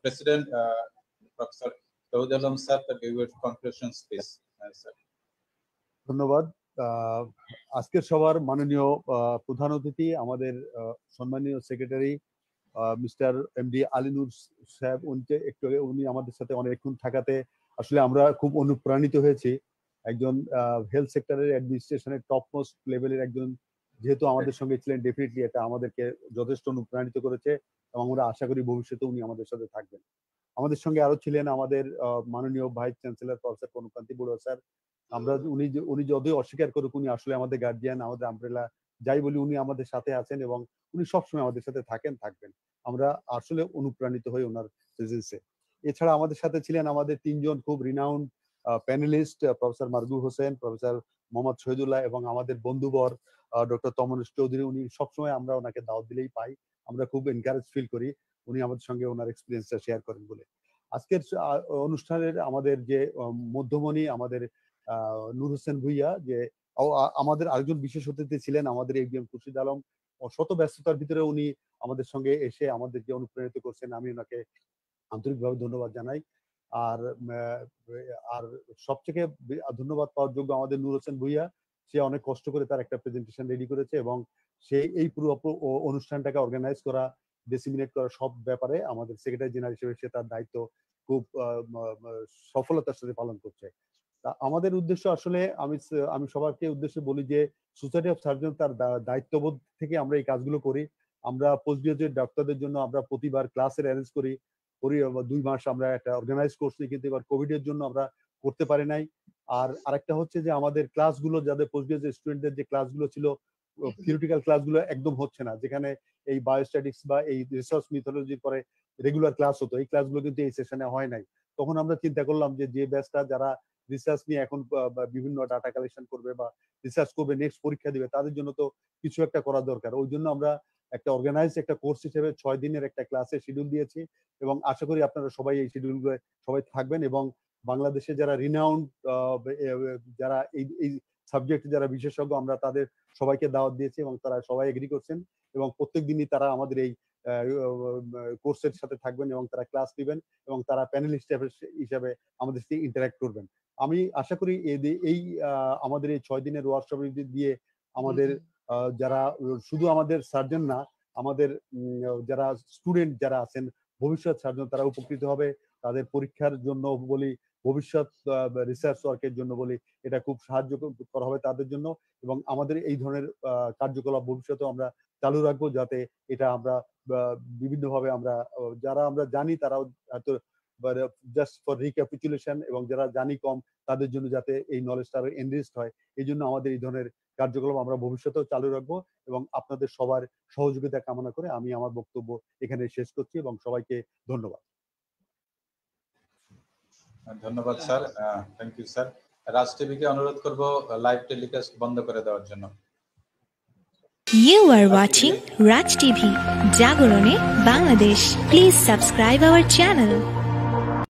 Speaker 1: president professor Touhid Alam sir the give conclusions please.
Speaker 10: ধন্যবাদ। আজকের সবার মাননীয় প্রধান অতিথি আমাদের সম্মানীয় সেক্রেটারি মিস্টার এমডি আলিনুর সাহেব, উনি আমাদের সাথে অনেকক্ষণ থাকাতে আসলে আমরা খুব অনুপ্রাণিত হয়েছি। একজন হেলথ সেক্টরের অ্যাডমিনিস্ট্রেশনের টপ মোস্ট লেভেলের একজন যেহেতু আমাদের সঙ্গে ছিলেন, ডেফিনেটলি এটা আমাদেরকে যথেষ্ট অনুপ্রাণিত করেছে এবং আমরা আশা করি ভবিষ্যতে উনি আমাদের সাথে থাকবেন। আমাদের সঙ্গে আরো ছিলেন আমাদের মাননীয় vice chancellor professor Kanakkanti Barua sir. আমরা উনি যতই অস্বীকার করুক, উনি আসলে আমাদের গার্ডিয়ান, আমাদের আমব্রেলা যাই বলি, উনি আমাদের সাথে আছেন এবং উনি সবসময় আমাদের সাথে থাকবেন। আমরা আসলে অনুপ্রাণিত হই ওনার প্রেজেন্সে। এছাড়া আমাদের সাথে ছিলেন আমাদের 3 জন খুব renowned panelist, professor Mardu Hossain, professor Mohammad Shahidullah এবং আমাদের বন্ধুবর ডক্টর তমনেশ চৌধুরী। উনি সবসময় আমরা ওনাকে দাওয়াত দিলেই পাই, আমরা খুব এনকারেজ ফিল করি উনি আমাদের সঙ্গে ওনার এক্সপিরিয়েন্সটা শেয়ার করেন বলে। আজকের অনুষ্ঠানের আমাদের যে মধ্যমণি আমাদের নূর হোসেন ভুইয়া, যে আমাদের আরেকজন বিশেষ অতিথি ছিলেন আমাদের এবিএম খুরশিদ আলম। শত ব্যস্ততার ভিতরে উনি আমাদের সঙ্গে এসে আমাদেরকে অনুপ্রাণিত করছেন, আমি ওনাকে আন্তরিকভাবে ধন্যবাদ জানাই। আর সবথেকে ধন্যবাদ পাওয়ার যোগ্য আমাদের নূর হোসেন ভুইয়া, সে অনেক কষ্ট করে তার একটা প্রেজেন্টেশন রেডি করেছে এবং সে এই পুরো অনুষ্ঠানটাকে অর্গানাইজ করা, ডিসিমিনেট করা সব ব্যাপারে আমাদের সেক্রেটারি জেনারেল হিসেবে সে তার দায়িত্ব খুব সফলতার সাথে পালন করছে। তা আমাদের উদ্দেশ্য আসলে আমি সবাইকে উদ্দেশ্যে বলি যে সোসাইটি অফ সার্জন তার দায়িত্ববোধ থেকে আমরা এই কাজগুলো করি। আমরা পোস্ট গ্রাজুয়েট ডাক্তারদের জন্য আমরা প্রতিবার ক্লাসের অ্যারেঞ্জ করি 2 মাস আমরা একটা অর্গানাইজ করছি, কিন্তু এবার কোভিড এর জন্য আমরা করতে পারি নাই। আর আরেকটা হচ্ছে যে আমাদের ক্লাসগুলো, যাদের পোস্ট গ্রাজুয়েট স্টুডেন্টদের যে ক্লাসগুলো ছিল, থিওরিটিক্যাল ক্লাসগুলো একদম হচ্ছে না, যেখানে এই বায়োস্ট্যাটিক্স বা এই রিসার্চ মিথোলজির পরে রেগুলার ক্লাস হতো, এই ক্লাসগুলো কিন্তু এই সেশনে হয় নাই। তখন আমরা চিন্তা করলাম যে ব্যাচটা যারা রিসার্চ নিয়ে এখন বিভিন্ন ডাটা কালেকশন করবে বা রিসার্চ করবে, নেক্সট পরীক্ষা দিবে, তাদের জন্য তো কিছু একটা করা দরকার। ওই জন্য আমরা একটা অর্গানাইজ একটা কোর্স হিসেবে 6 দিনের একটা ক্লাসের শিডিউল দিয়েছি এবং আশা করি আপনারা সবাই এই শিডিউলগুলো সবাই থাকবেন এবং বাংলাদেশে যারা রিনাউন্ড যারা এই সাবজেক্ট যারা বিশেষজ্ঞ, আমরা তাদের সবাইকে দাওয়াত দিয়েছি এবং তারা সবাই এগ্রি করছেন এবং প্রত্যেক দিনই তারা আমাদের এই কোর্সের সাথে থাকবেন এবং তারা ক্লাস নেবেন এবং তারা প্যানেলিস্ট হিসেবে আমাদের সাথে ইন্টারঅ্যাক্ট করবেন। আমি আশা করি এই আমাদের এই 6 দিনের ওয়ার্কশপ দিয়ে আমাদের যারা শুধু আমাদের সার্জন না, আমাদের যারা স্টুডেন্ট যারা আছেন ভবিষ্যৎ সার্জন, তারা উপকৃত হবে। তাদের পরীক্ষার জন্য বলি, ভবিষ্যৎ রিসার্চ ওয়ার্কের জন্য বলি, এটা খুব সাহায্য করা হবে তাদের জন্য এবং আমাদের এই ধরনের কার্যকলাপ ভবিষ্যতে আমরা চালু রাখবো, যাতে এটা আমরা বিভিন্নভাবে যারা আমরা জানি তারাও হয়তো জাস্ট ফর রিক্যাপিচুলেশন এবং যারা জানি কম তাদের জন্য যাতে এই নলেজটা আরো এনরিচড হয়, এই জন্য আমাদের এই ধরনের কার্যকলাপ আমরা ভবিষ্যতেও চালু রাখবো এবং আপনাদের সবার সহযোগিতা কামনা করে আমি আমার বক্তব্য এখানে শেষ করছি এবং সবাইকে ধন্যবাদ।
Speaker 1: ধন্যবাদ স্যার, থ্যাংক ইউ স্যার। রাজ টিভিকে অনুরোধ করব লাইভ টেলিকাস্ট বন্ধ করে দেওয়ার জন্য।
Speaker 14: You are watching Raj TV, Jagorone, Bangladesh. Please subscribe our channel.